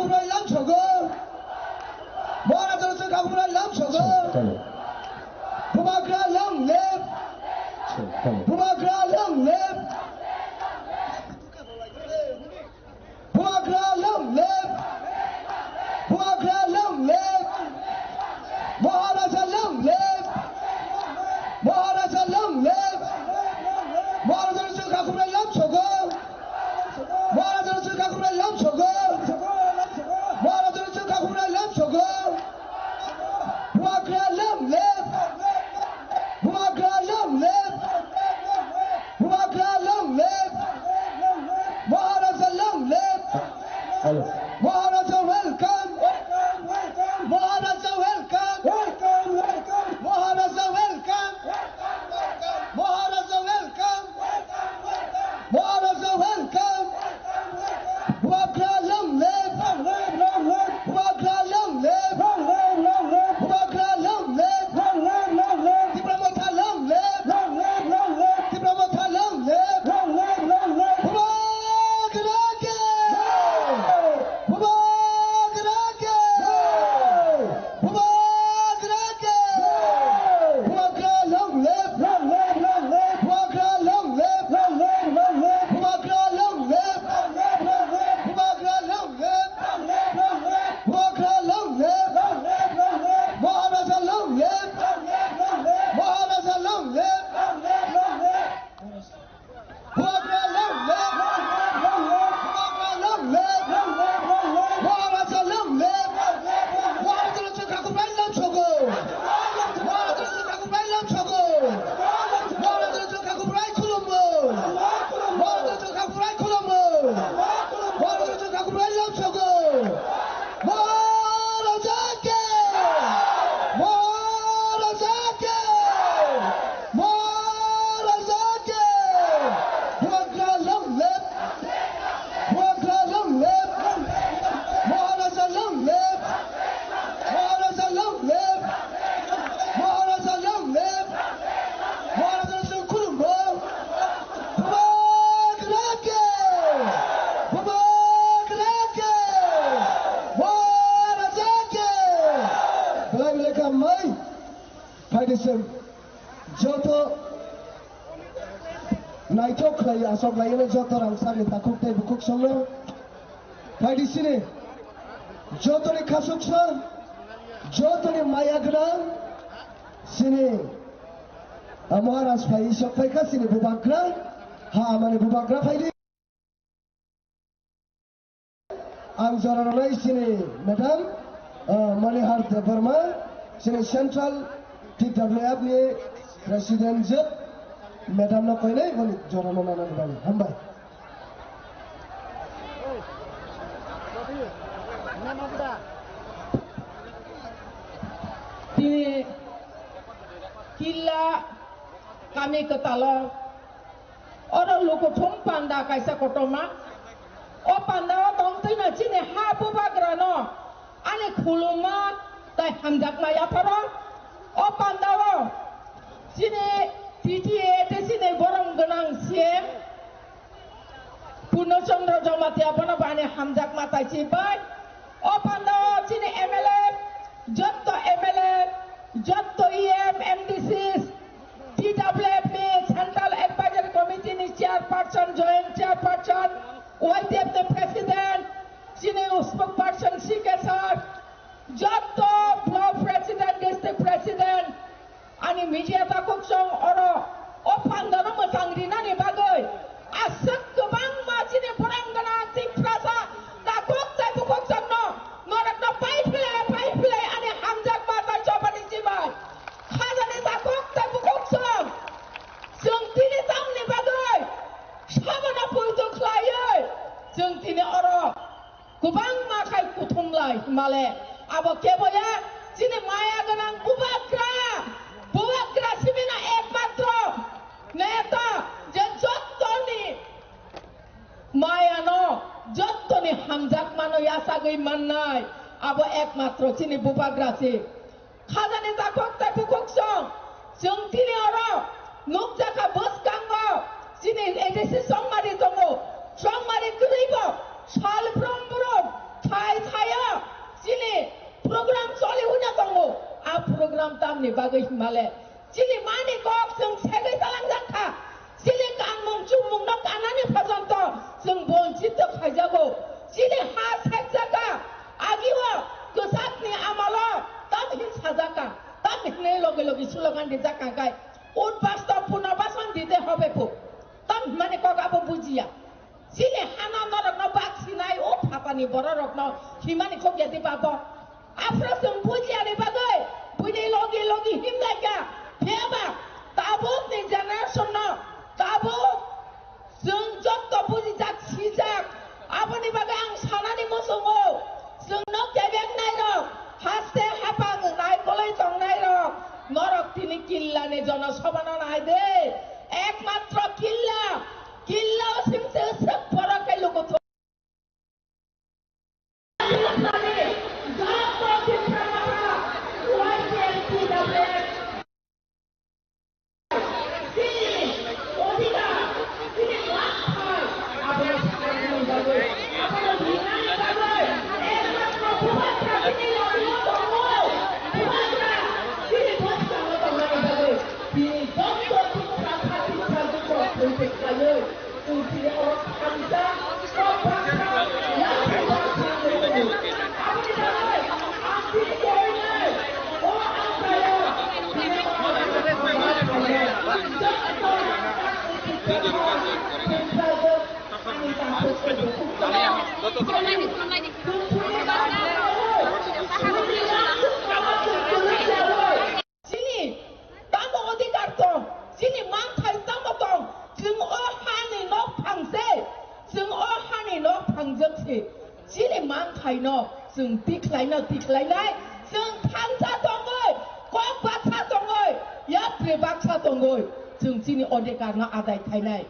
가구브라이 람초고 Maharashtra 가구브라이 람초고 부마그라 람랩 부마그라 람랩 부마그라 람랩 부마그라 람랩 Maharashtra 람랩 Maharashtra 람랩 Maharashtra 가구브라이 람초고 Maharashtra 가구브라이 람초고 Maharashtra 가구브라이 람초고 부마그라 람랩 부마그라 람랩 부마그라 람랩 Maharashtra 람랩 Maharashtra welcome Maharashtra welcome Maharashtra welcome Maharashtra welcome Maharashtra welcome 부마그라 람랩 부마그라 람랩 부마그라 람랩 디플로마타 람랩 디플로마타 람랩 부마그라게 부마그라게 부마그라게 부마그라 람랩 부마그라 람랩 부마그라 람랩 부마그라 람랩 부마그라 람랩 Maharashtra 람랩 Maharashtra 람랩 부마그라 람랩 부마그라 람랩 Maharashtra 람랩 Maharashtra 가구브라이 람초고 Maharashtra 가구브라이 람초고 Maharashtra 가구브라이 콜롬보 Maharashtra 가구브라이 콜롬보 Maharashtra 가구브라이 람초고 महाराष्ट्र께 महाराष्ट्र께 महाराष्ट्र께 부마그라 람랩 부마그라 람랩 महाराष्ट्र 람랩 महाराष्ट्र 람랩 महाराष्ट्र 람랩 महाराष्ट्र 콜롬보 부마그라게 부마그라게 महाराष्ट्र께 Assalamualaikum mai Faidisem joto naitok lai asok lai ne joto rangsari takuk tai bukuk songno Faidisine joto ni khasuksa joto ni mayagra sini Maharashtra phai sok phai ka sini bubagra ha amane bubagra phaidi ang joranai sini madam Manihar Verma sini Central TWF ni President Jeb Madam na koi nai boli jorano na nani bali hambai Tini killa kami ketalo orang luku thum panda kaisa kotoma o panda tong tina chine ha bubagra no ane khuluma tai hamjak maya tharo o pandawo sine PTA te sine borong ganang siem Purnachandra Jamati apana bane hamjak matai chibai o pandawo sine MLA jotto MLA jotto EM MDCs TWF ni Central Advisory Committee ni chairperson joint chairperson YTF the president sine spokesperson Sikesar jotto block president district president ani media takuk song oro o pandano masangri nani bagai asak kebang macine porangana tik prasa takuk tai bukuk songno marak no pai pilai ani hamjak mata coba dijibai khazane takuk tai bukuk song jeng tini tam ni bagai sabana puitu khlaioi jeng tini oro kubang makai kutumlai male abo keboya sini maya ganang bubagra simina ekmatro neta je jottoni maya no jottoni hamjak mano yasagoi mannai abo ekmatro sini bubagra si khazane takok tai bukok song jeng tini oro nukjaka boskango sini edisi songmari tongo songmari kribo sal brom brom thai male chili mani kok sung segai talang jakha chili kan mong chu mong no kanani phajanto sung bonchit to khaijago chili ha sek jaka agiwa kusat ni amalo tam hin sajaka tam hinne loge loge slogan di jaka kai ut basta punabasan dite hobe pu tam mani kok abo bujia chili hana norok no baksinai o phapani bororok no himani kok yati pabo afro sung bujia ni bagai budi logi logi himdaika pheba tabuk ni generation no tabuk sung jotto buji jak sijak apani bagai ang sanani mosungo sung no kebeng nai rok haste hapang nai kolai tong nai rok norok tini killa ni jona sobana nai de ekmatro killa killa simse sep pora kai logo to Sini, tamu odikar to, sini mantai tamu tong, sung ohani no pangse, sung ohani no pangjekse, sini mantai no, sung tiklai nai, sung tangsa tongoy, kok baksa tongoy, ya baksa tongoy, sung sini odikar no adai thai nai.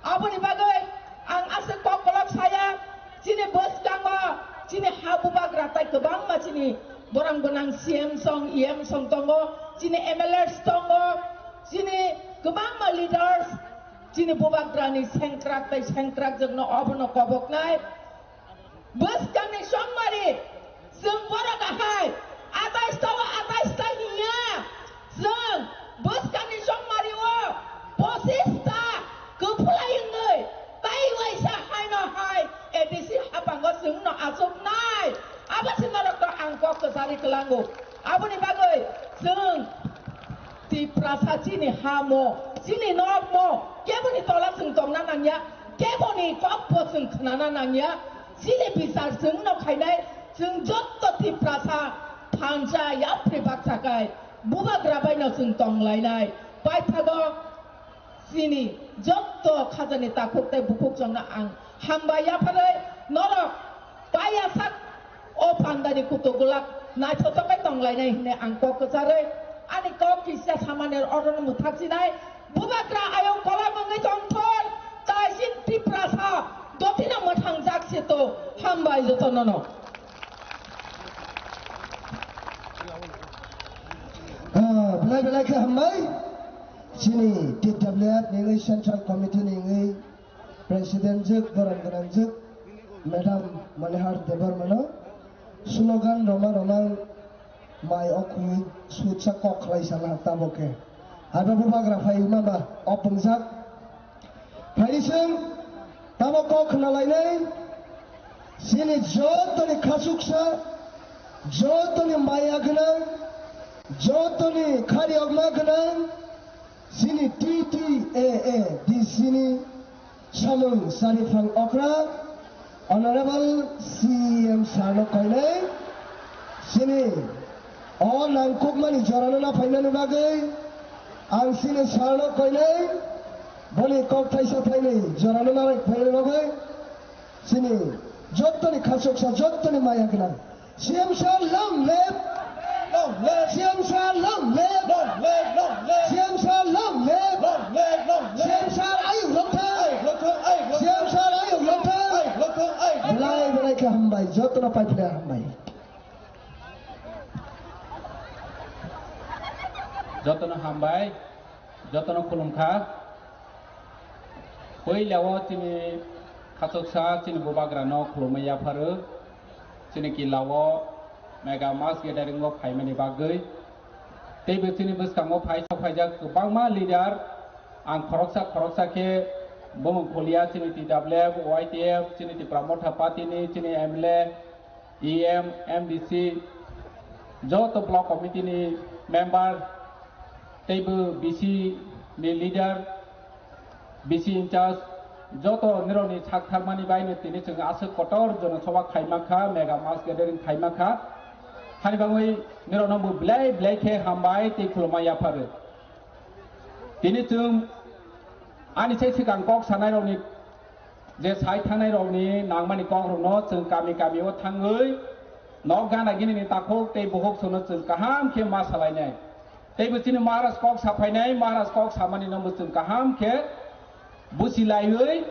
Apa ni bagai, ang asal kok kolak saya, sini bos kanggo, sini habu bagra tai kebang ma sini. Borang bonang CM song, EM song tongo, sini MLS tongo, sini kebama leaders, sini bubak drani sengkrak tai sengkrak jengno obono kobok nai, bus kami song mari, seng borang kahai, atai stawa hiya, seng bus kami song mari wo, posista kepulai ngai, tai waisa hai no hai, edisi apanggo seng no asuk nai. Apa sih norok to angkok ke sari kelanggo? Apa nih bagai? Seng di prasa sini hamo, sini normo. Kebo nih tolak seng tong nananya, kebo nih kok seng kenananya. Sini bisa seng no kainai, seng jotto di prasa panja ya pribak sakai. Buba grabai no seng tong lainai. Pai tago sini jotto khazani takuk te bukuk jong na ang hamba ya padai norok paya sak. O pandani kutugulak na chotokai tonglai nai ne angkok kesare ani kok kisah samaner orang mutaksi nai bubakra ayong kola mengai tongkol taisin tiprasa dotina matang jak situ hambai jotonono belai ke hambai sini TWF ni Central Committee ni Presiden juk dorang juk Madam Manihar Debarmana slogan Roma mai okui suca kok lai salah taboke ada beberapa fai mama opengsak fai sing tabok nalai nai sini joto ni kasuksa joto ni maya genang joto ni khari ogma genang sini TTAA di sini Samung Sarifang Okra Honorable CM Sarno Koinai sini oh nangkuk mani jorano na fainani bagai ang sini Sarno Koinai boli kok taisa fainai jorano na fainani bagai sini jotto ni khasuksa jotto ni maya kena CM Sar long live CM Sar long live CM Sar long live CM Sar ayu long CM Sar ayu long belai ke hambai jotto na pai player hambai jotto na hambai jotto na kulumkha hoi lawa tini khasoksa tini bobagra no khulumaya pharu tini ki lawa mega mass gathering of haimani bagai teibo chini bwskango phai safaijak kwbangma leader ang khoroksa ke bomong kholia chini TWF YTF chini Pramotha Party ni chini MLA EM MDC joto block committee ni member teibo BC ni leader BC in charge joto nironi chak tharmani baine tini chung asuk kotor jona sabha khaimaka mega mass gathering khaimaka hani bangoi nirono bu blai ke hambai ti khulmaya phare tini chung ani chai sikang kok sanai roni je sai thanai roni nangmani kok rono chung kami o thangoi nok gana gini ni takok te bohok sono chung kaham ke ma salai nai te bu chini maharaj kok saphai nai maharaj kok samani no chung kaham ke busilai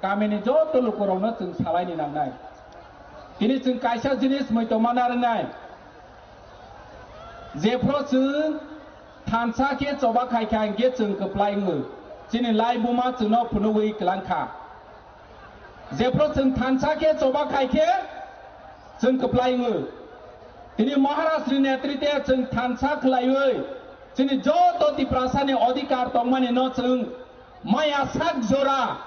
kami ni joto lukurona chung salai ni nangnai tini chung kaisa jinis moito manar nai jefro chung thansa ke choba khai khai ge chung kaplai ngu chini lai buma chung no phunui klangkha jefro chung thansa ke choba khai ke chung kaplai ngu tini maharaj ni netritwe chung thansa khlaioi chini joto ti prasane adhikar tongmani no chung maya sak jora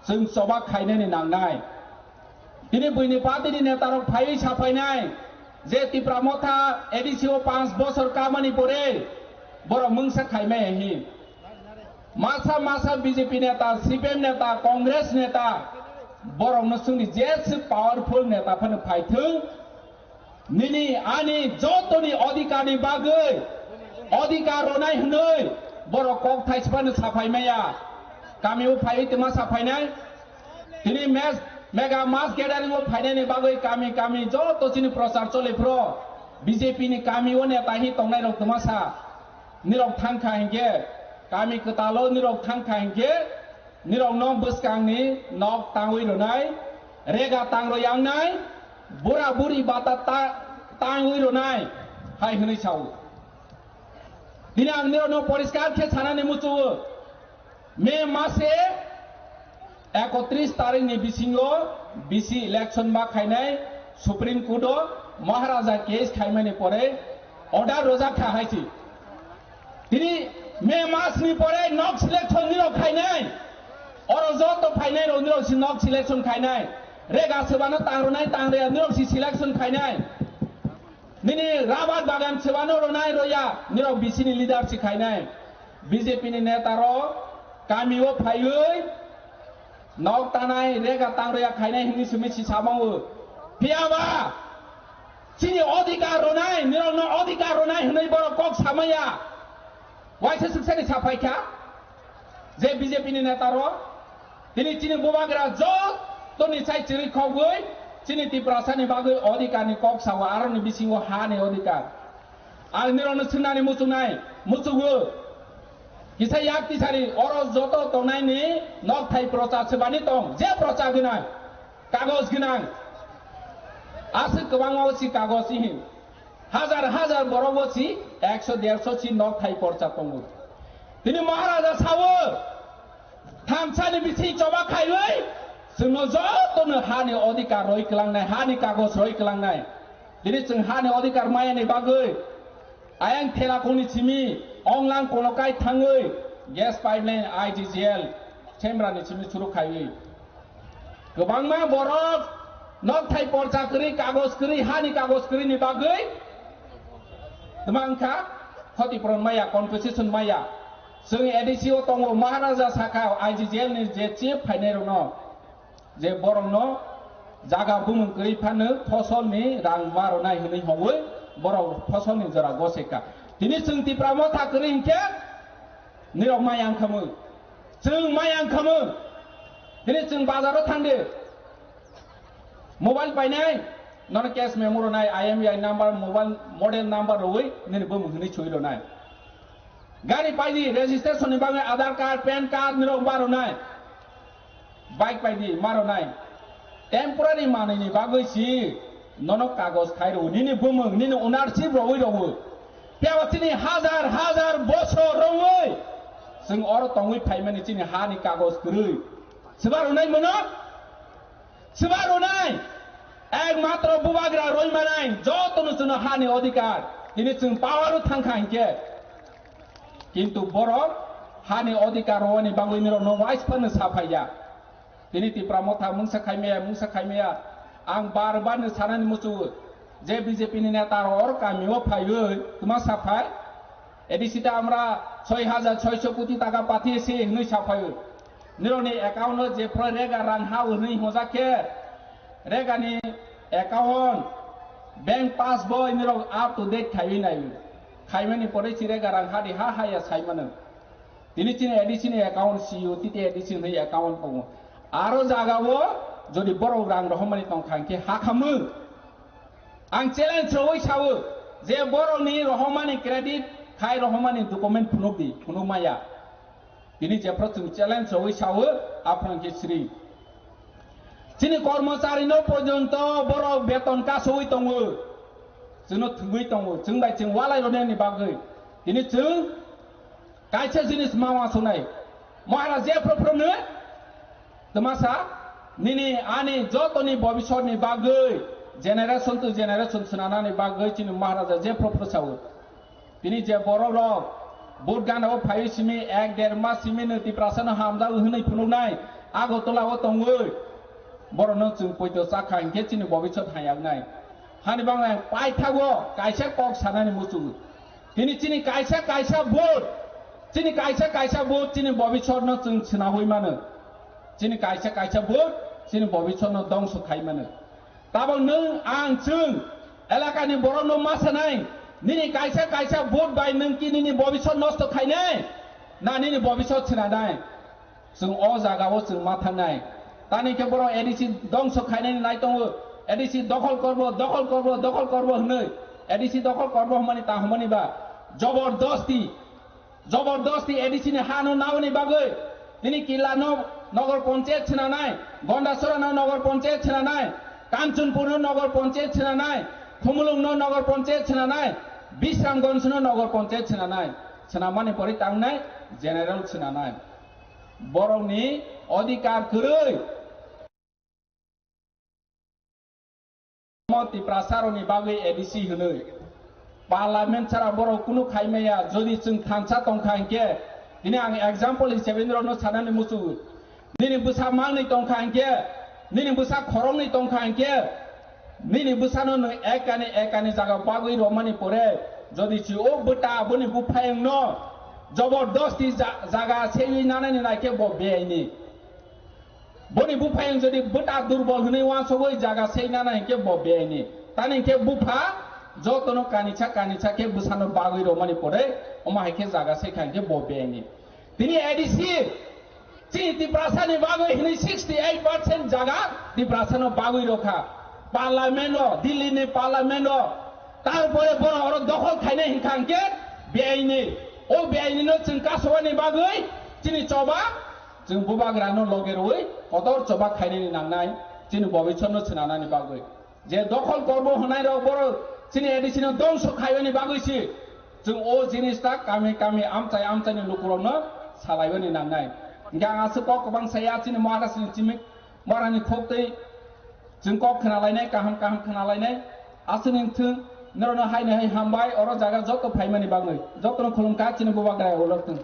chung choba khaine ni nangnai tini buini party ni netarok phai safainai je ti Pramotha ADCO 5 বছর কামানি পরে বড় মংসা খাইমে হি মাসা বিজেপি নেতা সিপিএম নেতা কংগ্রেস নেতা বড় নসুনি যেসে পাওয়ারফুল নেতা ফনে ফাইথুं নিনি আনি যতনি অধিকারনি বাগৈ অধিকার রনাই হनै বড় কক থাইসপানো সাফাইমায়া কামিও ফাই তেমা সাফাইনাই তিনি मेगा मास गेदारिंग फाइनानि बागै कामी joto chini प्रचार चले फ्रो बीजेपी नि कामिओ नेता hi tongnai rok tmasa nirok thangkha hingge kami ketalo nirok thangkha hingge nirok no bwskang ni nok tangwi ronai rega tangro yangnai bura buri bata tangwi ronai hai hnai chau dinang nirok no poriskar khe chanani muchu me mase 31 तारिख नि बिसिङो बिसि इलेक्शन मा खाइनाय सुप्रीम कोर्ट महाराजा केस खाइमानि परे अर्डर रोजा खाहाइछि तिनि मे मास नि परे नक सिलेक्शन निरो खाइनाय अरो जतो फाइनाय रो निरो सि नक सिलेक्शन खाइनाय रेगा सेबानो तांरोनाय तांरे निरो सि सिलेक्शन खाइनाय निनि राबाद बागान सेबानो रोनाय रोया निरो बिसि नि लिडार सि खाइनाय बीजेपी नि नेता रो कामिओ फाइयै nok tanai rega tangroya khainai hini sumisi samangu piaba chini adhikar ronai nirok no adhikar ronai hnai boro kok samaya waise suksani sapaikha je BJP ni neta ro tini chini bubagra joto ni chai chiri khogoi chini tiprasa ni bagoi adhikar ni kok sawa aro ni bisingo ha ni adhikar al nirok no sunani muchugu Kisah yak tisari orang joto tonai ni nok thai procha sebani tong je procha ginang kagos ginang asik kebang si kagos ini hazar borong si 100-150 si nok thai procha tongu tini maharaja sawo thamsa ni bisi coba khaioi sungno joto no hani adhikar roi kelangnai hani kagos roi kelangnai tini sung hani adhikar maya ni bagoi ayang thela koni chimi Onglang konokai thangoi gas pipeline IGGL chembra ni chimi churu khaioi gobangma borok nok thai porcha kri kagos kri hani kagos kri ni bagoi tmangkha khoti pron maya compensation maya sung ADCO tongo maharaja sakha IGGL ni je chief phainai rono je borong no jaga bumung kri phanu phosol ni rang maronai hni howoi borok phosol ni jara goseka Tini sung ti Pramotha kering ke nirok mayang kamu sung mayang kamu tini sung bazaro thangde mobile painai non cash memo ronai IMEI number mobile model number roi nini bum hini chui ronai gari paidi registration ni bangai Aadhaar card PAN card nirok baronai bike paidi maronai temporary manai ni bagoi si nonok kagos khairo nini bum nini ownership roi roi Piawa chini hazar bosor rongoi sung oro tongoi phaimani chini hani kagos krui sebaronai mono sebaronai ekmatro bubagra roi manai joto no chuna hani adhikar tini chung power thangkha hingke কিন্তু বড় হানি অধিকার হওয়ানি বাংলায় নিরনো ওয়াইস ফানো সাফাইয়া তিনি তিপ্রা মথা মুংসা খাইমেয়া आं बार बार सानानि मुसु जे बीजेपी नि नेता और कामियो फाइयो तुमा साफाय एडिसिटा আমরা 6600 কোটি টাকা পাঠিয়েছি হই সাফায় নিরনি অ্যাকাউন্ট যে রেগা রাং হাউ হই হজাকে রেগানি অ্যাকাউন্ট ব্যাংক পাসবই নির আপ টু ডেট খাইবি নাই খাইমানি পরে রেগা রাং হাদি হা হায়া সাইমানো তিনি চিনি এডিসিনি অ্যাকাউন্ট সিইও তিতে এডিসিন হই অ্যাকাউন্ট পাবো আরো জাগাবো যদি বড় রাং রহমানি তংখাংকে হাখামু आं चैलेंज रवै सावो जे बर'नि रहमानि क्रेडिट खाय रहमानि डकुमेन्ट फुनुबि फुनुमाया बिनि जेफ्रा जों चैलेंज रवै सावो आपनांके श्री जिनि कर्मचारि न पर्यन्त बर' बेतन कासोवै दङो जोंनो थुंगै दङो जों बाय जों वालाय रनेनि बागै दिनै जों कायसे जिनिस मावा सुनाय महाराज जेफ्रानो तमासा निनि आनि जतनि भबिष्यतनि बागै जेनेरेशन टू जेनेरेशन सुनानानै बागै चिनि महाराजा जे प्रफेसाव बिनि जे बर' रक बुट गानाव फाइ सिमि 1-1.5 मास सिमि नति प्रासन हामजा होनै फुनुनाय आगतलाव दङो बर'नो जों पयतो साखांके चिनि भबिष्यत हायागनाय हानि बांलाय पाइथागो कायसे कक सानानि मुसु बिनि चिनि कायसे बुट चिनि कायसे बुट चिनि भबिष्यत न जों सुनाहै मानो चिनि कायसे बुट चिनि भबिष्यत न दंस खाइ मानो ताबो नों आं जों एलाकानि बर' न मासानाय निनि कायसा भोट बाय नों कि निनि भबिष्यत नष्ट खायनाय ना निनि भबिष्यत सिनानाय जों अ जागाव जों मा थांनाय तानिके बर' एडिसि दंस खायनायनि नाय दङ एडिसि दखल करबो होनै एडिसि दखल करबो हमानि ता हमानिबा जबरदस्ती एडिसिनि हानो नावनि बागै दिनै किलानो नगर पञ्चायत सिनानाय गन्डासरानो नगर पञ्चायत सिनानाय कांचनपुर नगर पंचायत छिनानाय खुमलुंग नगर पंचायत छिनानाय बिश्रामगंज नगर पंचायत छिनानाय छिनामानि परि तांनाय जेनेरेल छिनानाय बर'नि अधिकार गरै मति प्रासारनि बागै एडिसि होनै पार्लियामेन्ट सारा बर' कुनु खायमाया जदि जों थांसा तंखांके दिनै आं एग्जाम्पल हिसाबै न सानानि मुसु दिनै बोसा मांनै तंखांके निनि बुसा खरंनि तंखांके निनि बुसानो न एकानि जागा बागै रमानि परे जदि छि ओ बटा बनि बुफायं न जबरदस्ती जागा सेवि नानानि नायके ब बेनि बनि बुफायं जदि बटा दुर्बल हनै वासबै जागा सेवि नानायके ब बेनि तानिके बुफा जतनो कानिचा के बुसानो बागै रमानि परे अमायके जागा सेखांके ब बेनि तिनि एडिसि तिप्रासानि बागै हिनै 68% जागा तिप्रासानो बागै रखा पार्लियामेन्ट दिल्लीनि पार्लियामेन्ट तारपरे बर' दखल खायनाय हिंखांके बेआइनि ओ बेआइनिनो जों कासवानि बागै चिनि चबा जों बुबाग्रानो लगेरवै कदर चबा खायनायनि नांनाय चिनि भबिष्यतनो सोनानानि बागै जे दखल करबो होनाय र बर' चिनि एडिसिनो दंस खायनायनि बागैसि जों ओ जिनिसटा कामि आमचाइनि नखरावनो सालायबोनि नांनाय गांआसो कक गोबां साया चिनि महाराजनि चिमिक मारानि खोक्तै जों कक खोनालायनाय गाहाम खोनालायनाय आसनिंथों नरनो हायनाय हामबाय अर जागा जत फाइमानि बागै जतनो खुलुमका चिनि बुबाग्राय अरथों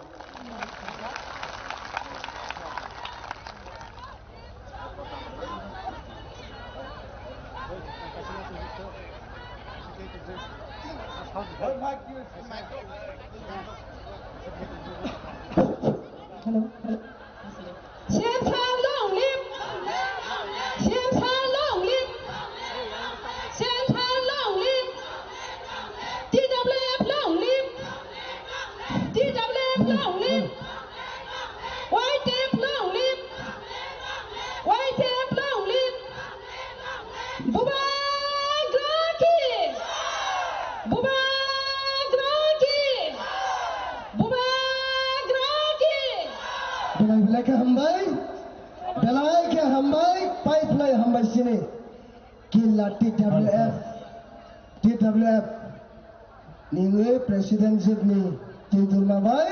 Hello. 先参long林，先参long林，先参long林 ，DWF long林 ，DWF long林 ，YTF long林 ，YTF long林 ，Bubagraki, Bubagraki, Bubagraki. Belai ke hambai pipeline hambai sini kila TWF ninge presidenship ni kintul mabai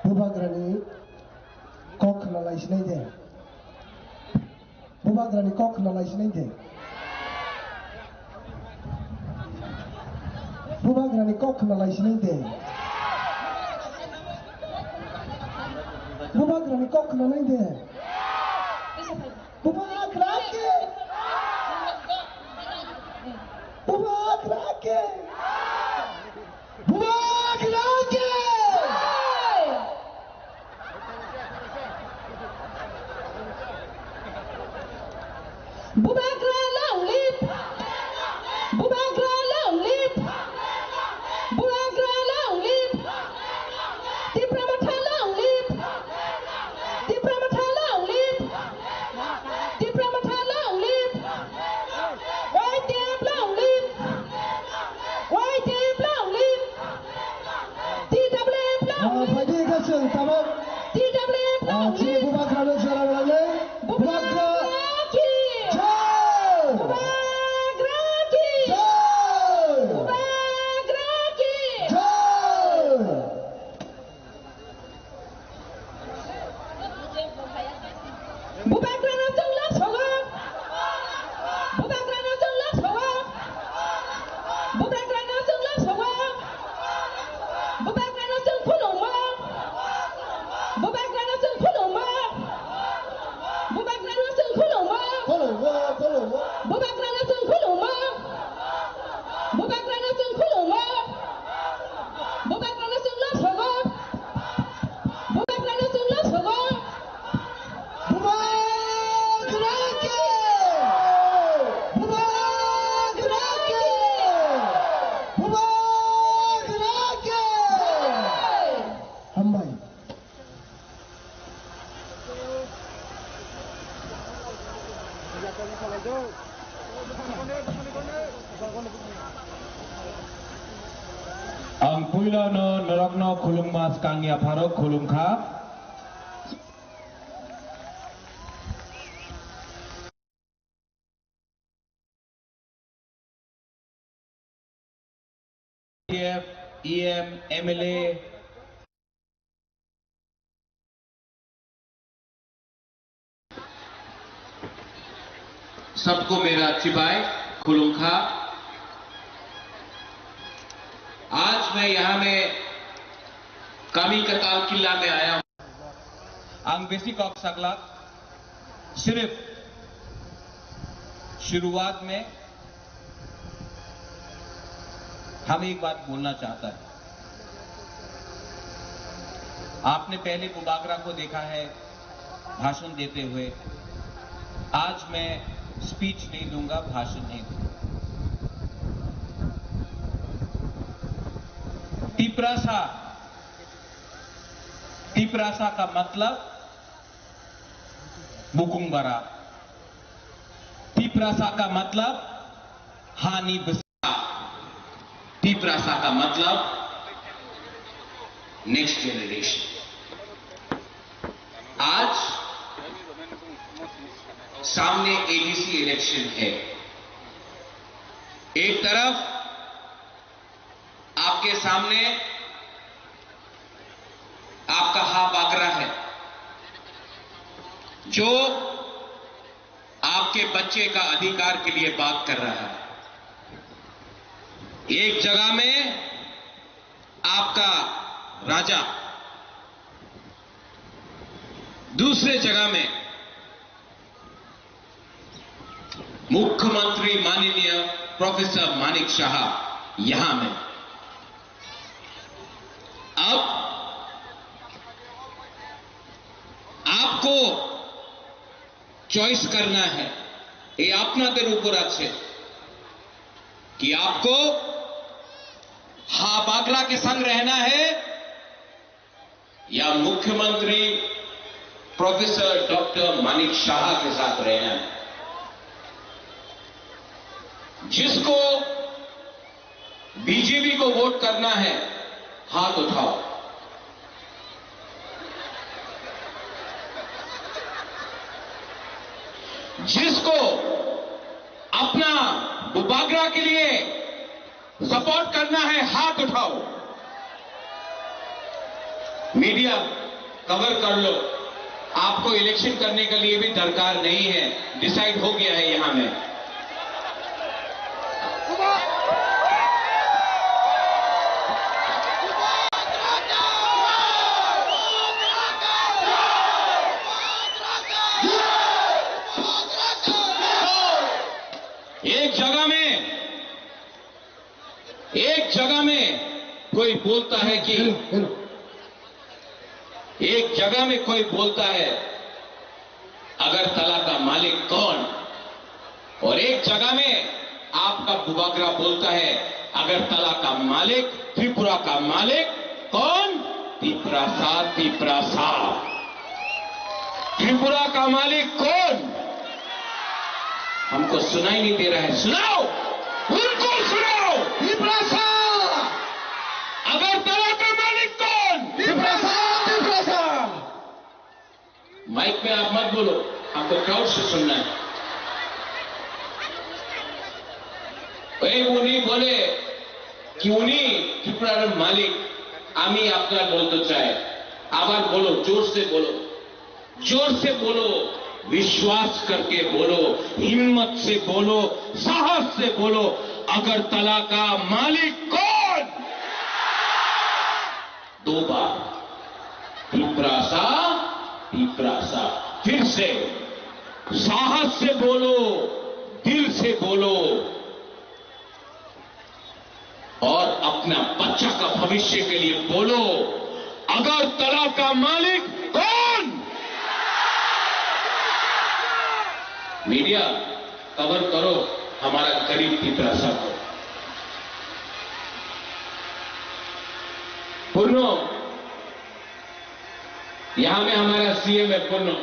bubagrani kok nalai sinai de bubagrani kok nalai sinai de Bubagrani kokna laisning de. Bubagrani kokna nahi de. Bubagrake. Bubagrake. Bubagrake. Bubagra long live. Bubagra long live. Bubagra long live. Tipramata long live. Tipramata long live. Tipramata long live. White deep long live. White deep long live. TWF long live. Pagi kasih tamam. TWF long Sini live. Bubagrani suara lagi. Bubagra. Ang puila no narokno khulung mas kangya pharok khulung kha. EM, MLA सबको मेरा चिबाई खुलुंखा। आज मैं यहाँ में कामी कताल किला में आया हूं। ang basic of सकला सिर्फ शुरुआत में हम एक बात बोलना चाहता है। आपने पहले बुबागरा को देखा है भाषण देते हुए। आज मैं स्पीच नहीं दूंगा, भाषण नहीं दूंगा। तिप्रासा का मतलब बुकुंबरा। तिप्रासा का मतलब हानि बसा। तिप्रासा का मतलब नेक्स्ट जेनरेशन। आज सामने एडीसी इलेक्शन है। एक तरफ आपके सामने आपका हा बागरा है, जो आपके बच्चे का अधिकार के लिए बात कर रहा है। एक जगह में आपका राजा, दूसरे जगह में मुख्यमंत्री माननीय प्रोफेसर मानिक शाह यहां में। अब आपको चॉइस करना है, ये আপনাদের উপর আছে कि आपको हा बागरा के संग रहना है या मुख्यमंत्री प्रोफेसर डॉक्टर मानिक शाह के साथ रहना है। जिसको बीजेपी को वोट करना है हाथ उठाओ। जिसको अपना बुबागरा के लिए सपोर्ट करना है हाथ उठाओ। मीडिया कवर कर लो। आपको इलेक्शन करने के लिए भी दरकार नहीं है, डिसाइड हो गया है यहां में। बोलता है कि एक जगह में कोई बोलता है अगरतला का मालिक कौन, और एक जगह में आपका बुबागरा बोलता है अगरतला का मालिक, त्रिपुरा का मालिक कौन? तिपरासा। तिपरासा। त्रिपुरा का मालिक कौन? हमको सुनाई नहीं दे रहा है, सुनाओ, उनको सुनाओ। तिपरासा। अगरतला का मालिक कौन? तिपरासा। तिपरासा। माइक में आप मत बोलो, हमको क्राउड से सुनना है। उन्हीं बोले कि उन्हीं त्रिपुरार मालिक आमी आपका बोलते चाहे, आवाज बोलो, जोर से बोलो, जोर से बोलो, विश्वास करके बोलो, हिम्मत से बोलो, साहस से बोलो, अगरतला का मालिक कौन? दो बार, तिपरासा। तिपरासा। फिर से साहस से बोलो, दिल से बोलो, और अपना बच्चा का भविष्य के लिए बोलो, अगरतला का मालिक कौन? मीडिया कवर करो हमारा गरीब तिपरासा को। पुन्नो, यहां में हमारा सीएम है पुन्नो,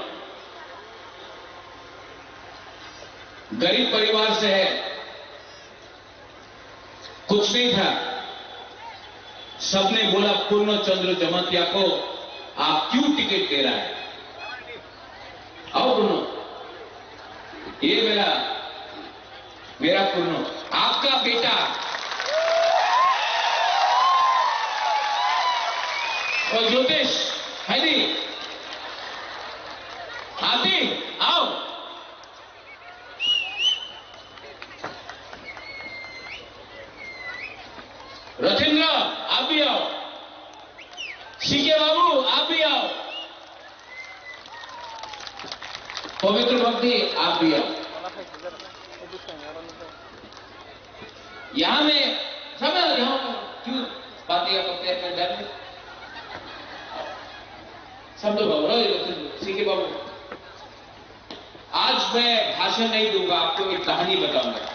गरीब परिवार से है, कुछ नहीं था, सबने बोला पूर्ण चंद्र जमातिया को आप क्यों टिकट दे रहा है? आओ पूर्ण, ये मेरा पूर्ण, आपका बेटा और ज्योतिष है नहीं, आती आओ, रथिंद्र आप भी आओ, सीके बाबू आप भी आओ, पवित्र भक्ति आप भी आओ। यहां में सब यहां क्यों बातें करते हैं अपने डर में, सब लोग बाबू, सीके बाबू, आज मैं भाषण नहीं दूंगा, आपको एक कहानी बताऊंगा।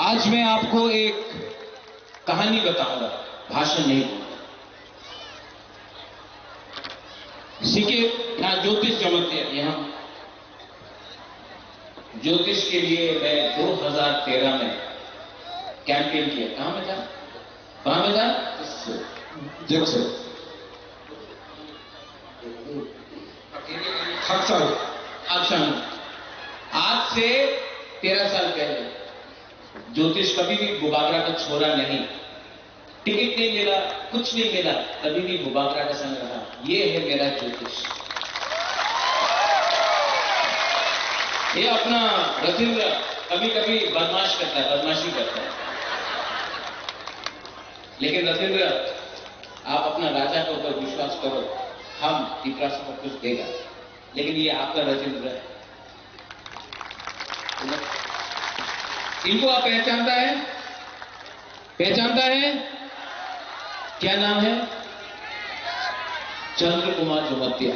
आज मैं आपको एक कहानी बताऊंगा, भाषण नहीं दूंगा। सीके यहां ज्योतिष जमाते हैं, यहां ज्योतिष के लिए मैं 2013 में कैंपेन किया। कहां में था? कहां में था? जैक्सन। अच्छा, आज से 13 साल पहले ज्योतिष कभी भी बुबागरा का छोड़ा नहीं, टिकट नहीं मिला, कुछ नहीं मिला, कभी भी बुबागरा का संग रहा। ये है मेरा ज्योतिष। ये अपना रथिंद्र कभी कभी बदमाश करता है, बदमाशी करता है, लेकिन रथिंद्र आप अपना राजा के ऊपर विश्वास करो, हम तिपरासा को कुछ देगा, लेकिन ये आपका रथिंद्र है। इनको आप पहचानता है? पहचानता है? क्या नाम है? Chandra Kumar Jamatia,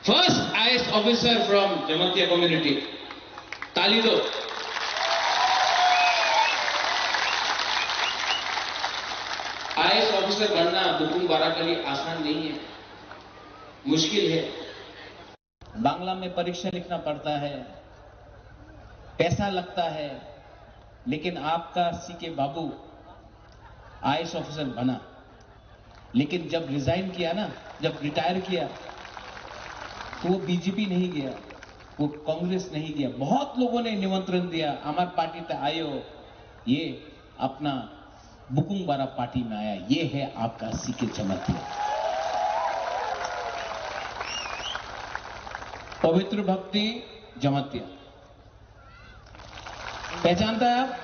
first IAS officer from Jamatia community. ताली दो। आईएएस ऑफिसर बनना बुकुम बारा के लिए आसान नहीं है, मुश्किल है। बांग्ला में परीक्षा लिखना पड़ता है, पैसा लगता है, लेकिन आपका सीके बाबू आईएएस ऑफिसर बना, लेकिन जब रिजाइन किया ना, जब रिटायर किया, तो वो बीजेपी नहीं गया, वो कांग्रेस नहीं गया। बहुत लोगों ने निमंत्रण दिया, हमारे पार्टी तक आयो, ये अपना बुकुंग बारा पार्टी में आया। ये है आपका सीके जमातिया, पवित्र भक्ति जमातिया। पहचानता है आप?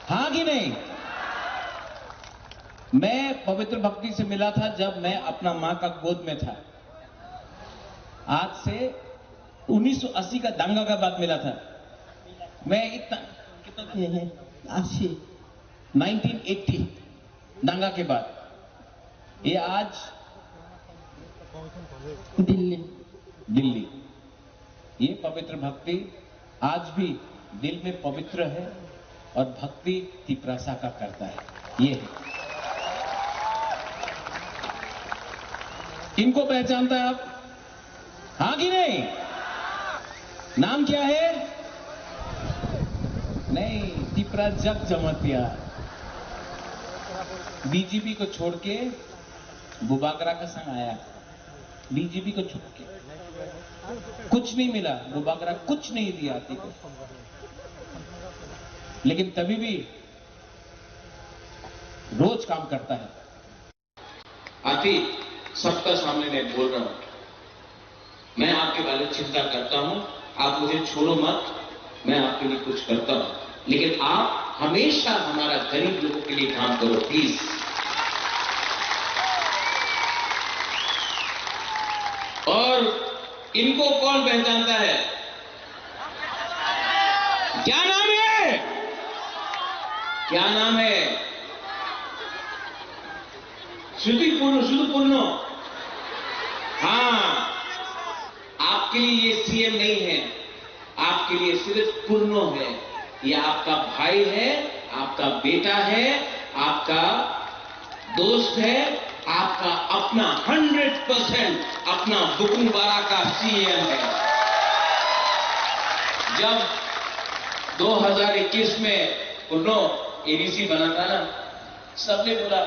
हाँ कि नहीं? मैं पवित्र भक्ति से मिला था जब मैं अपना मां का गोद में था, आज से 1980 का दंगा का बाद मिला था। मैं इतना कितना 80 1980 दंगा के बाद ये आज दिल्ली ये पवित्र भक्ति आज भी दिल में पवित्र है और भक्ति तिपरासा का करता है। ये है, इनको पहचानता है आप? हाँ कि नहीं? नाम क्या है? नहीं, तिपरा जग जमतिया। बीजेपी को छोड़ के बुबागरा का संग आया। बीजेपी को छोड़ के कुछ नहीं मिला, बुबागरा कुछ नहीं दिया आती को, लेकिन तभी भी रोज काम करता है। आती सबका सामने मैं बोल रहा हूं, मैं आपके बारे में चिंता करता हूं, आप मुझे छोड़ो मत, मैं आपके लिए कुछ करता हूं, लेकिन आप हमेशा हमारा गरीब लोगों के लिए काम करो प्लीज। और इनको कौन पहचानता है? क्या नाम है? क्या नाम है? शुद्धपूर्ण। हाँ, आपके लिए ये सीएम नहीं है, आपके लिए सिर्फ पूर्णो है। ये आपका भाई है, आपका बेटा है, आपका दोस्त है, आपका अपना 100% अपना बुकुमबारा का सीएम है। जब 2021 में पूर्णो एडीसी बना था ना, सबने बोला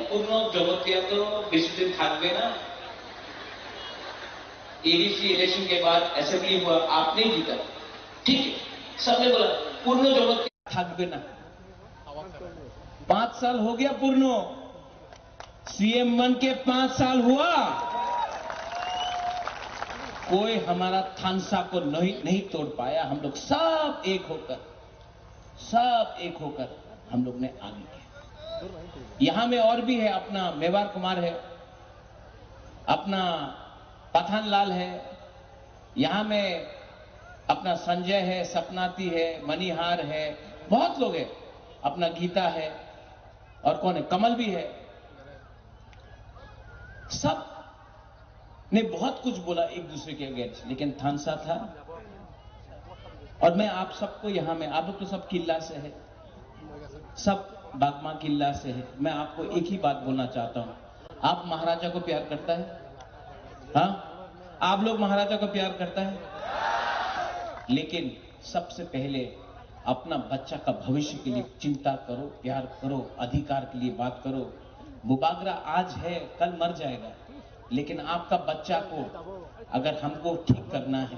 पूर्णो जगतिया तो बेसी दिन থাকবে ना। एडीसी इलेक्शन के बाद असेंबली हुआ, आप नहीं जीता, ठीक है, सबने बोला पूर्णो जगतिया থাকবে ना। 5 साल हो गया पूर्णो, सीएम बन के 5 साल हुआ, कोई हमारा थानसा को नहीं तोड़ पाया। हम लोग सब एक होकर हम लोग ने आगे किया। यहां में और भी है, अपना मेवार कुमार है, अपना पठान लाल है, यहां में अपना संजय है, सपनाती है, मनीहार है, बहुत लोग हैं, अपना गीता है, और कौन है, कमल भी है। सब ने बहुत कुछ बोला एक दूसरे के अगेंस्ट, लेकिन थानसा था। और मैं आप सबको यहां में, आप लोग तो सब किला से है, सब बागमा किला से है, मैं आपको एक ही बात बोलना चाहता हूं, आप महाराजा को प्यार करता है? हाँ, आप लोग महाराजा को प्यार करता है? लेकिन सबसे पहले अपना बच्चा का भविष्य के लिए चिंता करो, प्यार करो, अधिकार के लिए बात करो। बुबागरा आज है, कल मर जाएगा, लेकिन आपका बच्चा को अगर हमको ठीक करना है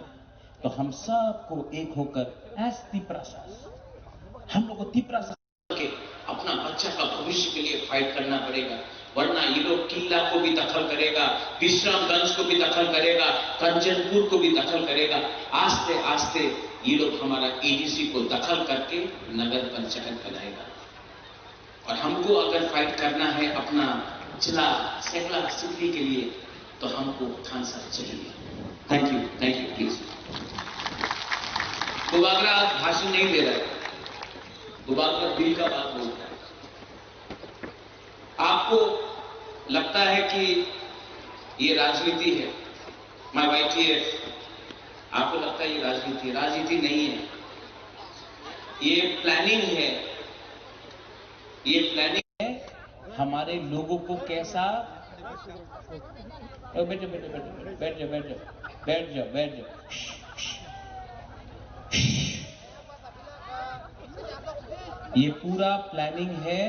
तो हम सबको एक होकर तिपरासा, हम लोग को तिपरासा के अपना बच्चा का भविष्य के लिए फाइट करना पड़ेगा, वरना ये लोग किला को भी दखल करेगा, विश्रामगंज को भी दखल करेगा, कंचनपुर को भी दखल करेगा। आस्ते आस्ते ये लोग हमारा एडीसी को दखल करके नगर पंचायत बनाएगा। और हमको अगर फाइट करना है अपना जिला सेकला सिटी के लिए, तो हमको थानसा चाहिए। Thank you please. बुबागरा आज भाषण नहीं दे रहा है, बुबागरा दिल का बात बोलता है। आपको लगता है कि ये राजनीति है, माय वाईटीएफ, आपको लगता है ये राजनीति, राजनीति नहीं है, ये प्लानिंग है। ये प्लानिंग है हमारे लोगों को कैसा, बैठ जाओ। ये पूरा प्लानिंग है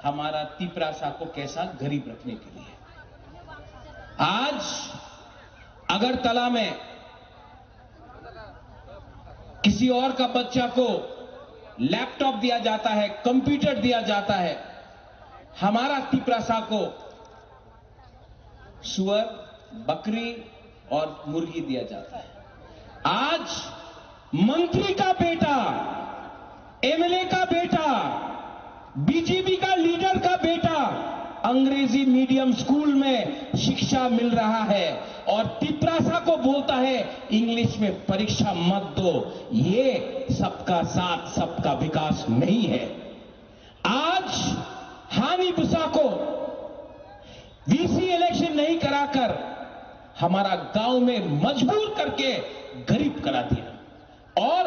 हमारा तिपरासा को कैसा गरीब रखने के लिए। आज अगरतला में किसी और का बच्चा को लैपटॉप दिया जाता है, कंप्यूटर दिया जाता है, हमारा तिपरासा को सुअर, बकरी और मुर्गी दिया जाता है। आज मंत्री का बेटा, एमएलए का बेटा, बीजेपी का लीडर का बेटा अंग्रेजी मीडियम स्कूल में शिक्षा मिल रहा है, और तिपरासा को बोलता है इंग्लिश में परीक्षा मत दो। ये सबका साथ सबका विकास नहीं है। आज हानि बुसा को वीसी इलेक्शन नहीं कराकर हमारा गांव में मजबूर करके गरीब करा दिया। और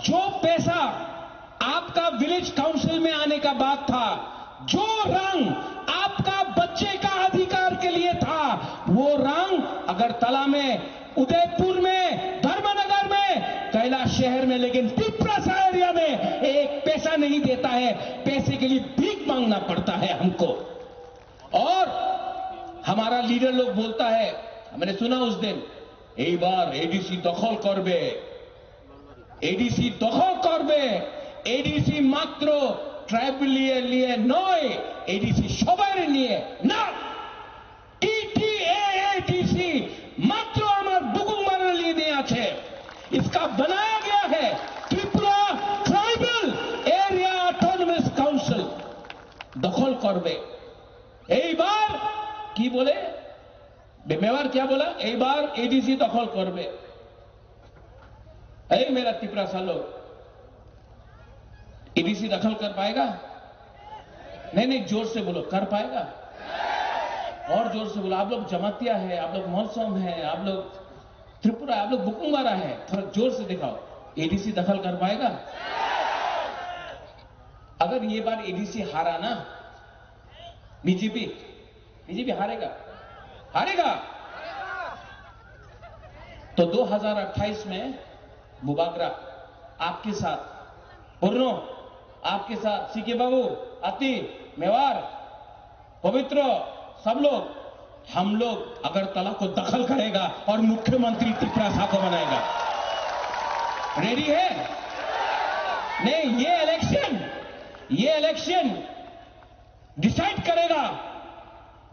जो पैसा आपका विलेज काउंसिल में आने का बात था, जो रंग आपका बच्चे का अधिकार के लिए था, वो रंग अगरतला में, उदयपुर में, धर्मनगर में, कैलाश शहर में, लेकिन तिपरासा एरिया में एक पैसा नहीं देता है। पैसे के लिए भीख मांगना पड़ता है हमको। और हमारा लीडर लोग बोलता है, मैंने सुना उस दिन, एक बार एडीसी दखल करबे, एडीसी दखल करबे, एडीसी मात्र ट्राइबल लिए नय, एडीसी सबार लिए ना, टीटीएडीसी मात्र हमारे बुकुंगबारा लिए दिया छे। इसका बनाया गया है Tripura tribal area autonomous council दखल करबे। एक बार की बोले मेवार क्या बोला, एक बार एडीसी दखल करबे। ऐ मेरा तिपरासा लोग, एडीसी दखल कर पाएगा? नहीं, जोर से बोलो, कर पाएगा? और जोर से बोलो। आप लोग जमातिया है, आप लोग मौसम है, आप लोग त्रिपुरा, आप लोग बुकुंगबारा है, थोड़ा जोर से दिखाओ। एडीसी दखल कर पाएगा? अगर ये बार एडीसी हारा ना, बीजेपी हारेगा तो 2028 में बुबागरा आपके साथ, पूर्णो आपके साथ, सीके बाबू, अति, मेवार, पवित्र, सब लोग, हम लोग अगरतला को दखल करेगा और मुख्यमंत्री तिपरासा को बनाएगा। रेडी है? नहीं, ये इलेक्शन डिसाइड करेगा।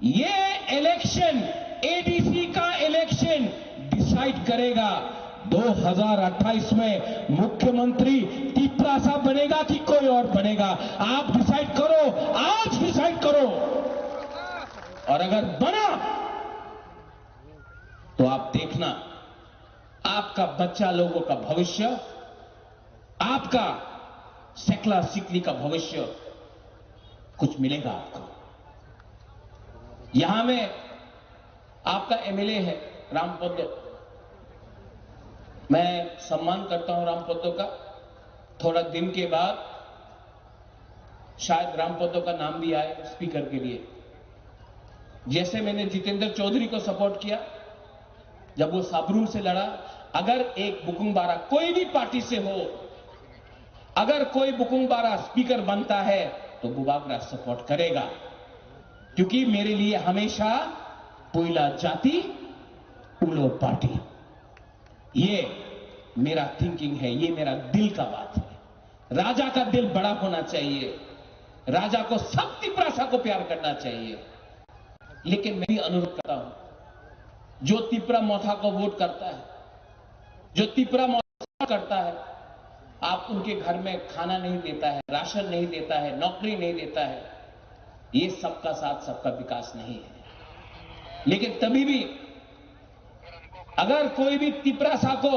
ये इलेक्शन, एडीसी का इलेक्शन डिसाइड करेगा 2028 में मुख्यमंत्री तिपरासा बनेगा कि कोई और बनेगा। आप डिसाइड करो, आज डिसाइड करो। और अगर बना तो आप देखना, आपका बच्चा लोगों का भविष्य, आपका सेकला सिकली का भविष्य कुछ मिलेगा आपको। यहां में आपका एमएलए है रामपदो, मैं सम्मान करता हूं रामपदो का। थोड़ा दिन के बाद शायद रामपदो का नाम भी आए स्पीकर के लिए। जैसे मैंने जितेंद्र चौधरी को सपोर्ट किया जब वो साबरूम से लड़ा। अगर एक बुकुंगबारा कोई भी पार्टी से हो, अगर कोई बुकुंगबारा स्पीकर बनता है तो बुबागरा सपोर्ट करेगा, क्योंकि मेरे लिए हमेशा पुइला जाति उलो पार्टी, ये मेरा थिंकिंग है, ये मेरा दिल का बात है। राजा का दिल बड़ा होना चाहिए, राजा को सब तिपरासा को प्यार करना चाहिए। लेकिन मैं भी अनुरोध करता हूं, जो तिपरा मोथा को वोट करता है, जो तिपरा मोथा करता है, आप उनके घर में खाना नहीं देता है, राशन नहीं देता है, नौकरी नहीं देता है, ये सबका साथ सबका विकास नहीं है। लेकिन तभी भी अगर कोई भी तिपरासा को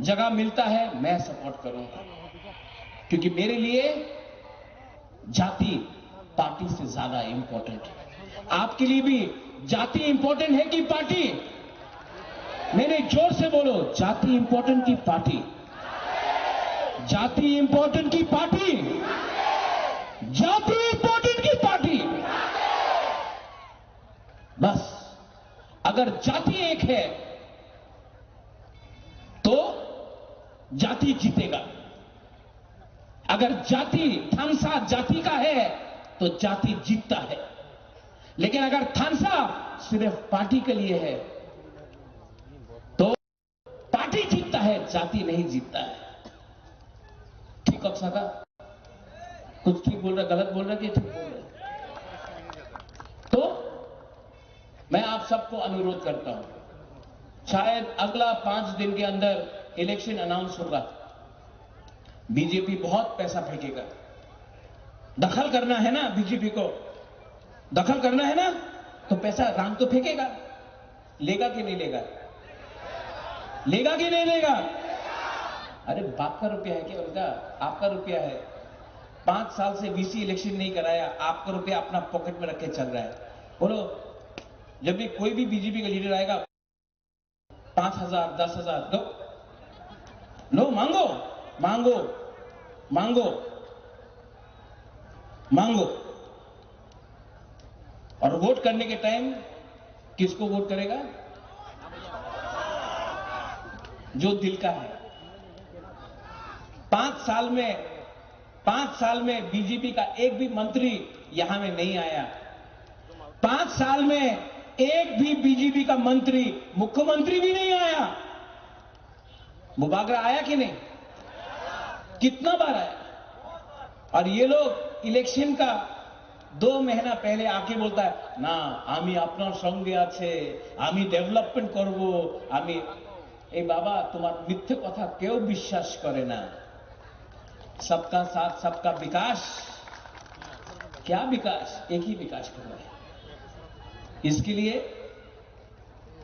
जगह मिलता है, मैं सपोर्ट करूंगा, क्योंकि मेरे लिए जाति पार्टी से ज्यादा इंपॉर्टेंट है। आपके लिए भी जाति इंपॉर्टेंट है कि पार्टी? मैंने जोर से बोलो, जाति इंपॉर्टेंट की पार्टी? जाति इंपॉर्टेंट की पार्टी? जाति इंपॉर्टेंट की पार्टी? बस अगर जाति एक है तो जाति जीतेगा। अगर जाति थानसा जाति का है तो जाति जीतता है। लेकिन अगर थानसा सिर्फ पार्टी के लिए है तो पार्टी जीतता है, जाति नहीं जीतता है। ठीक है सका? कुछ ठीक बोल रहा, गलत बोल रहा कि ठीक बोल रहा? तो मैं आप सबको अनुरोध करता हूं, शायद अगला 5 दिन के अंदर इलेक्शन अनाउंस होगा। बीजेपी बहुत पैसा फेंकेगा। दखल करना है ना, बीजेपी को दखल करना है ना, तो पैसा राम तो फेंकेगा। लेगा कि नहीं लेगा? लेगा कि नहीं लेगा? अरे बाप का रुपया है क्या उनका? आपका रुपया है। 5 साल से वीसी इलेक्शन नहीं कराया, आपका रुपया अपना पॉकेट में रख के चल रहा है। बोलो, जब भी कोई भी बीजेपी का लीडर आएगा 5,000 10,000 दो, लो, मांगो मांगो मांगो मांगो। और वोट करने के टाइम किसको वोट करेगा? जो दिल का है। 5 साल में बीजेपी का एक भी मंत्री यहां में नहीं आया। 5 साल में एक भी बीजेपी का मंत्री, मुख्यमंत्री भी नहीं आया। मुबागरा आया कि नहीं? कितना बार आया? और ये लोग इलेक्शन का 2 महीना पहले आके बोलता है ना, आमी अपना संगे आछे, आमी डेवलपमेंट करबो, आमी। ए बाबा, तुम्हार मिथ्ये कथा क्यों विश्वास करे ना? सबका साथ सबका विकास। क्या विकास? एक ही विकास कर रहा है। इसके लिए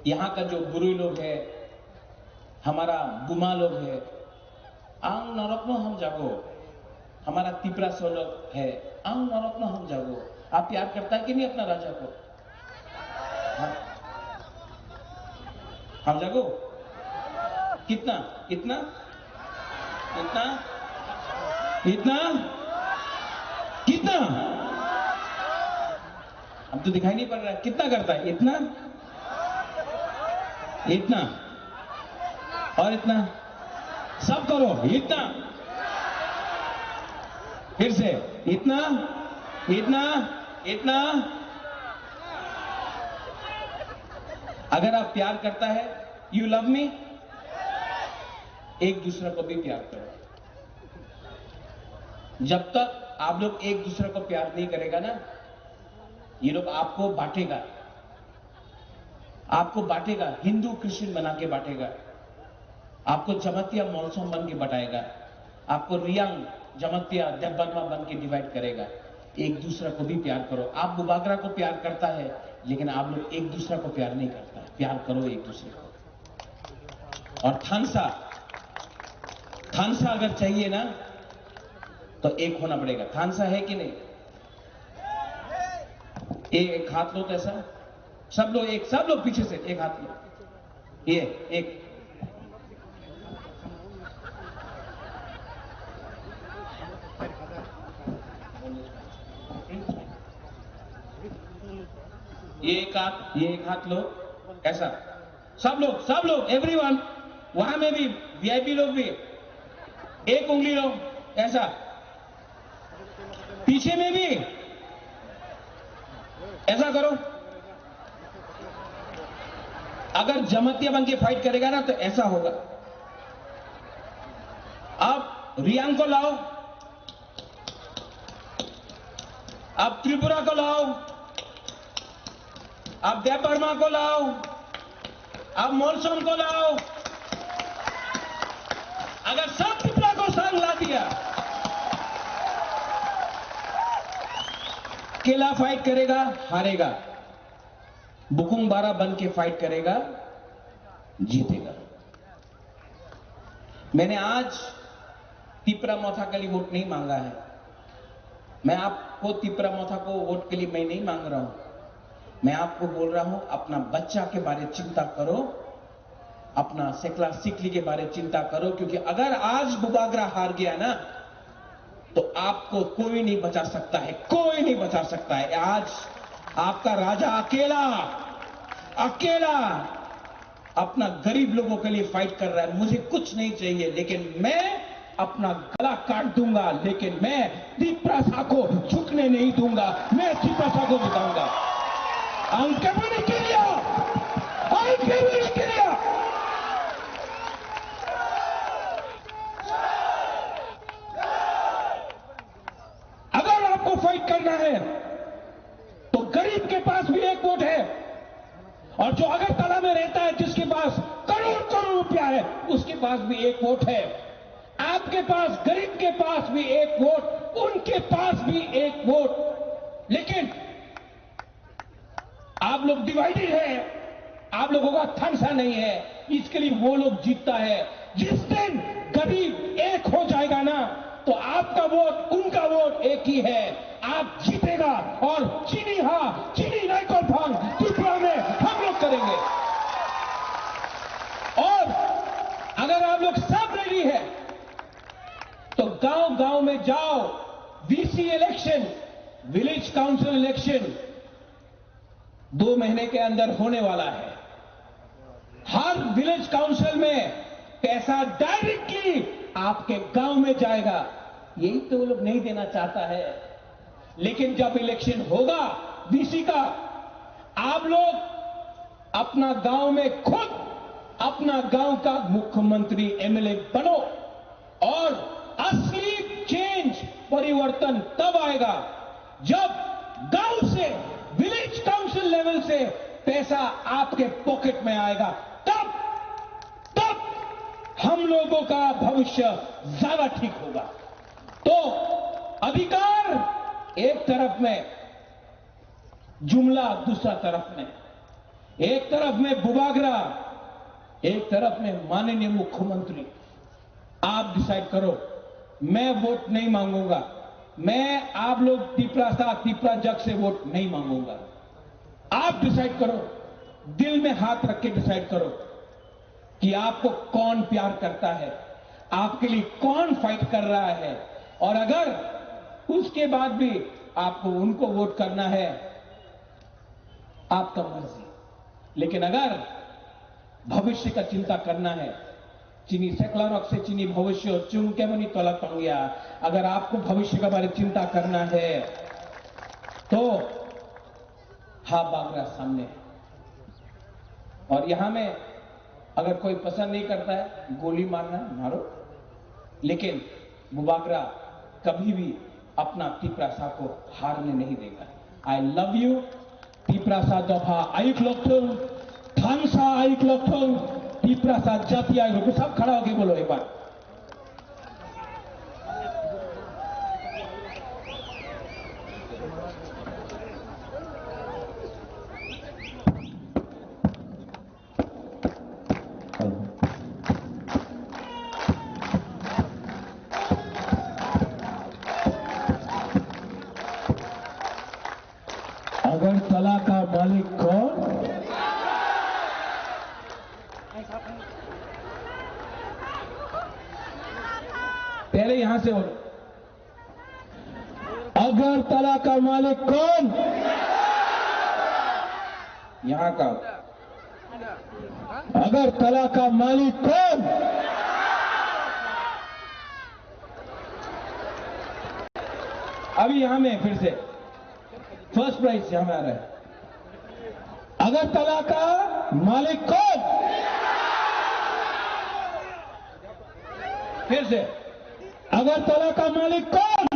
यहां का जो गुरु लोग है, हमारा गुमा लोग है, आंग नरत्न हम जागो, हमारा तिपरा सोलक है, आंग नरत्न हम जागो। आप प्यार करता है कि नहीं अपना राजा को? हम जागो कितना? इतना इतना इतना कितना? अब तो दिखाई नहीं पड़ रहा है। कितना करता है? इतना इतना और इतना। सब करो इतना। फिर से इतना इतना इतना। अगर आप प्यार करता है, यू लव मी, एक दूसरे को भी प्यार करो। जब तक आप लोग एक दूसरे को प्यार नहीं करेगा ना, ये लोग आपको बांटेगा, आपको बांटेगा, हिंदू क्रिश्चियन बना के बांटेगा, आपको जमतिया मौसम बन के बटाएगा, आपको रियांग जमतिया देवबर्मा बन के डिवाइड करेगा। एक दूसरे को भी प्यार करो। आप मुबागरा को प्यार करता है, लेकिन आप लोग एक दूसरे को प्यार नहीं करता। प्यार करो एक दूसरे को। और थानसा अगर चाहिए ना, तो एक होना पड़ेगा। थानसा है कि नहीं? एक हाथ लो, कैसा? सब लोग पीछे से एक हाथ लो। ये एक। ये एक हाथ लो, ऐसा। सब लोग एवरीवन। वहां में भी वीआईपी लोग भी एक उंगली लो, ऐसा। पीछे में भी ऐसा करो। अगर जमतिया बन के फाइट करेगा ना, तो ऐसा होगा। अब रियांग को लाओ, अब त्रिपुरा को लाओ, अब देवबर्मा को लाओ, अब मोलसोन को लाओ। अगर सब त्रिपुरा को संग ला दिया, अकेला फाइट करेगा, हारेगा। बुकुंग बारा बन के फाइट करेगा, जीतेगा। मैंने आज तिपरा मोथा के लिए वोट नहीं मांगा है। मैं आपको तिपरा मोथा को वोट के लिए मैं नहीं मांग रहा हूं। मैं आपको बोल रहा हूं, अपना बच्चा के बारे में चिंता करो, अपना सेकला सिकली के बारे में चिंता करो। क्योंकि अगर आज मुबागरा हार गया ना, तो आपको कोई नहीं बचा सकता है, कोई नहीं बचा सकता है। आज आपका राजा अकेला अपना गरीब लोगों के लिए फाइट कर रहा है। मुझे कुछ नहीं चाहिए, लेकिन मैं अपना गला काट दूंगा, लेकिन मैं तिपरासा को झुकने नहीं दूंगा। मैं तिपरासा को जिताऊंगा। अंके बनी किया, अंके बनी किया। अगर आपको फाइट करना है, तो गरीब के पास भी एक वोट है, और जो अगरतला में रहता है, जिसके पास करोड़ रुपया है, उसके पास भी एक वोट है। आपके पास, गरीब के पास भी एक वोट, उनके पास भी एक वोट। लेकिन आप लोग डिवाइडेड है। आप लोगों का थानसा नहीं है, इसके लिए वो लोग जीतता है। जिस दिन गरीब एक हो जाएगा ना, तो आपका वोट उनका वोट एक ही है, आप जीतेगा। और चीनी हाँ, चीनी नाइकोल फांग त्रिपुरा में हम लोग करेंगे। और अगर आप लोग सब रेडी है तो गांव गांव में जाओ। VC election, village council election 2 महीने के अंदर होने वाला है। हर विलेज काउंसिल में पैसा डायरेक्टली आपके गांव में जाएगा। यही तो वो लोग नहीं देना चाहता है। लेकिन जब इलेक्शन होगा वीसी का, आप लोग अपना गांव में खुद अपना गांव का मुख्यमंत्री एमएलए बनो। और असली चेंज, परिवर्तन तब आएगा जब गांव से, विलेज काउंसिल लेवल से पैसा आपके पॉकेट में आएगा। तब हम लोगों का भविष्य ज्यादा ठीक होगा। तो अधिकार एक तरफ में, जुमला दूसरा तरफ में, एक तरफ में बुबागरा, एक तरफ में माननीय मुख्यमंत्री। आप डिसाइड करो। मैं वोट नहीं मांगूंगा। मैं आप लोग तिपरा जग से वोट नहीं मांगूंगा। आप डिसाइड करो, दिल में हाथ रख के डिसाइड करो कि आपको कौन प्यार करता है, आपके लिए कौन फाइट कर रहा है। और अगर उसके बाद भी आपको उनको वोट करना है, आपका मर्जी। लेकिन अगर भविष्य का चिंता करना है, चीनी सेक्लारक से चीनी भविष्य चुन के मनी तोला पंगिया, अगर आपको भविष्य के बारे में चिंता करना है तो हा बागरा सामने है। और यहां में अगर कोई पसंद नहीं करता है, गोली मारना मारो, लेकिन मुबागरा कभी भी अपना तिपरासा को हारने नहीं देगा। I love you. तिपरासा दफा आयुक लोग थानसा आयुक लोग तिपरासा जाति आयुक लोग सब खड़ा होके बोलो एक बार। अगरतला का मालिक कौन? पहले यहां से बोलो। अगरतला का मालिक कौन? यहां का। अगरतला का मालिक कौन? अभी यहां में फिर से फर्स्ट प्राइज यहां में आ रहा है। अगरतला का मालिक कौन? फिर से, अगरतला का मालिक कौन?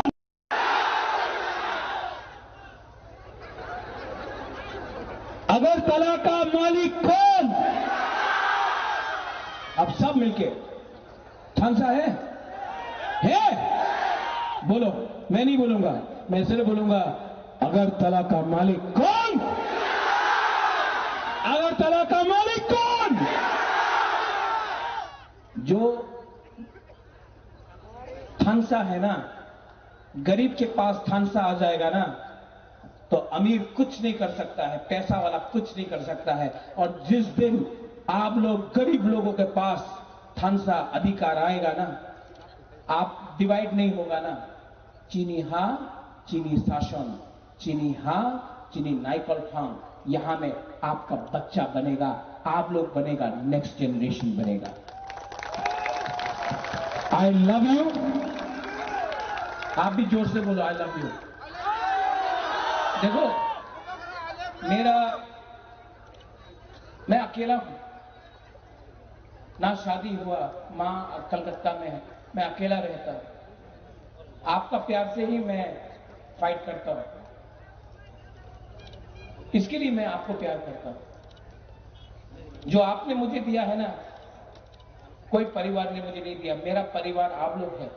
अगरतला का मालिक कौन? अब सब मिलके। थानसा है? बोलो। मैं नहीं बोलूंगा, मैं सिर्फ बोलूंगा अगरतला का मालिक कौन? अगरतला का मालिक कौन? जो थानसा है ना, गरीब के पास थानसा आ जाएगा ना, तो अमीर कुछ नहीं कर सकता है, पैसा वाला कुछ नहीं कर सकता है। और जिस दिन आप लोग गरीब लोगों के पास थानसा अधिकार आएगा ना, आप डिवाइड नहीं होगा ना। चीनी हां, चीनी शासन, चीनी हां, चीनी नाइकल फांग, यहां में आपका बच्चा बनेगा, आप लोग बनेगा, नेक्स्ट जनरेशन बनेगा। I love you. आप भी जोर से बोलो आई लव यू। देखो, मैं अकेला हूं ना, शादी हुआ, मां कलकत्ता में है, मैं अकेला रहता हूं। आपका प्यार से ही मैं फाइट करता हूं, इसके लिए मैं आपको प्यार करता हूं। जो आपने मुझे दिया है ना, कोई परिवार ने मुझे नहीं दिया। मेरा परिवार आप लोग है।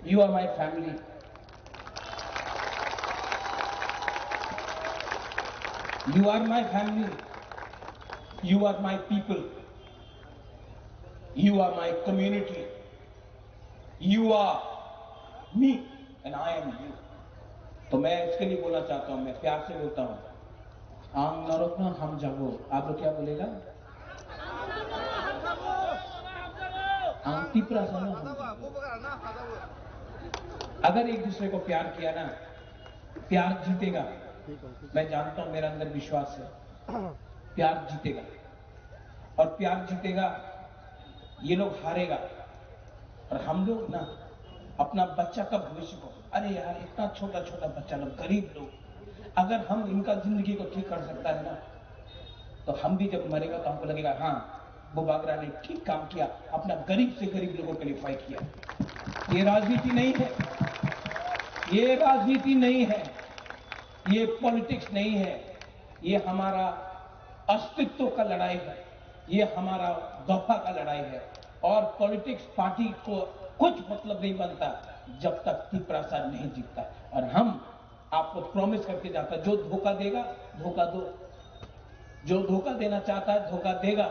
You are my family. You are my family. You are my people. You are my community. You are me and I am you. तो मैं इसके लिए बोलना चाहता हूं, मैं प्यार से बोलता हूं, आम नरक ना हम जागो। आप लोग क्या बोलेगा? आम तीपरा सा ना। अगर एक दूसरे को प्यार किया ना, प्यार जीतेगा। मैं जानता हूं, मेरा अंदर विश्वास है, प्यार जीतेगा। और प्यार जीतेगा, ये लोग हारेगा। और हम लोग ना अपना बच्चा का भविष्य को, अरे यार इतना छोटा छोटा बच्चा लोग, गरीब लोग, अगर हम इनका जिंदगी को ठीक कर सकता है ना, तो हम भी जब मरेगा तो हमको लगेगा हाँ बुबागरा ने ठीक काम किया, अपना गरीब से गरीब लोगों के लिए फाइट किया। ये राजनीति नहीं है, ये राजनीति नहीं है, ये पॉलिटिक्स नहीं है, ये हमारा अस्तित्व का लड़ाई है, ये हमारा दफा का लड़ाई है। और पॉलिटिक्स पार्टी को कुछ मतलब नहीं बनता जब तक त्रिपुरासार नहीं जीतता। और हम आपको प्रॉमिस करके जाता, जो धोखा देगा धोखा दो, जो धोखा देना चाहता है धोखा देगा,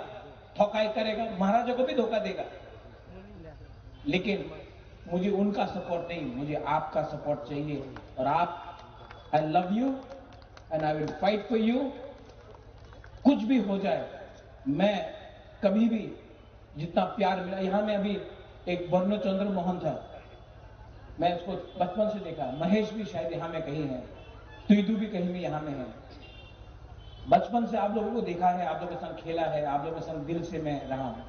ठोकाई करेगा, महाराजा को भी धोखा देगा। लेकिन मुझे उनका सपोर्ट नहीं, मुझे आपका सपोर्ट चाहिए। और आप, I love you and I will fight for you. कुछ भी हो जाए, मैं कभी भी जितना प्यार मिला, यहां में अभी एक बर्नो चंद्र मोहन था, मैं इसको बचपन से देखा, महेश भी शायद यहां में कहीं है, तुइदू भी कहीं में यहां में है। बचपन से आप लोगों को देखा है, आप लोगों के संग खेला है, आप लोगों के संग दिल से मैं रहा हूं।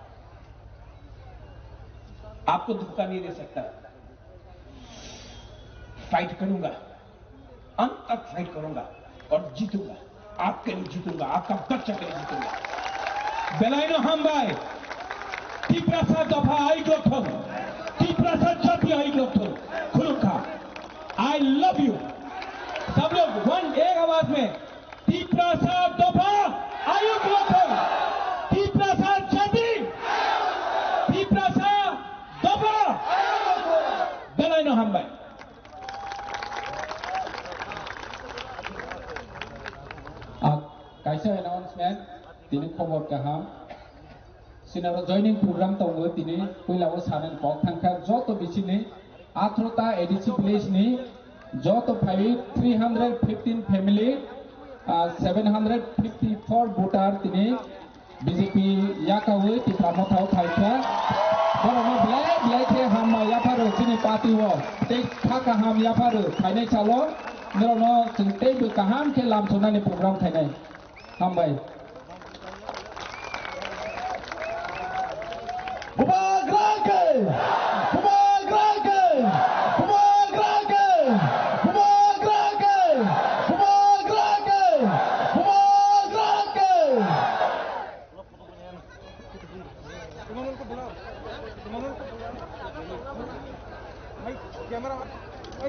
आपको धोखा नहीं दे सकता। फाइट करूंगा, अंत तक फाइट करूंगा और जीतूंगा, आपके लिए जीतूंगा, आपका बच्चा के लिए जीतूंगा। बेलाइनो हामबाय त्रिपुरासार दफा आई ग्लोथन, त्रिपुरासार जाति आई ग्लोथन, खुलुखा। I love you. सब लोग एक आवाज में, त्रिपुरासार दफा आयु ग्लोथन, त्रिपुरासार जाति, त्रिपुरासार दफा, बेलाइनो हामबाय। Kaisa announcement tini khobor kaham sinaro joining program tongo tini puilao sanan kok thangkha joto bisini 18ta edisi place ni joto 315 family 754 voter tini BJP yakawe ti pramothau thaikha borono blai the ham yaparo tini party wo te thaka ham yaparo thainai chalo nerono singtei bu kaham ke lam sonani program thainai हामबाय।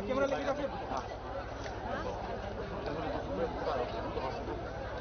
कैमरा लेके जा फिर।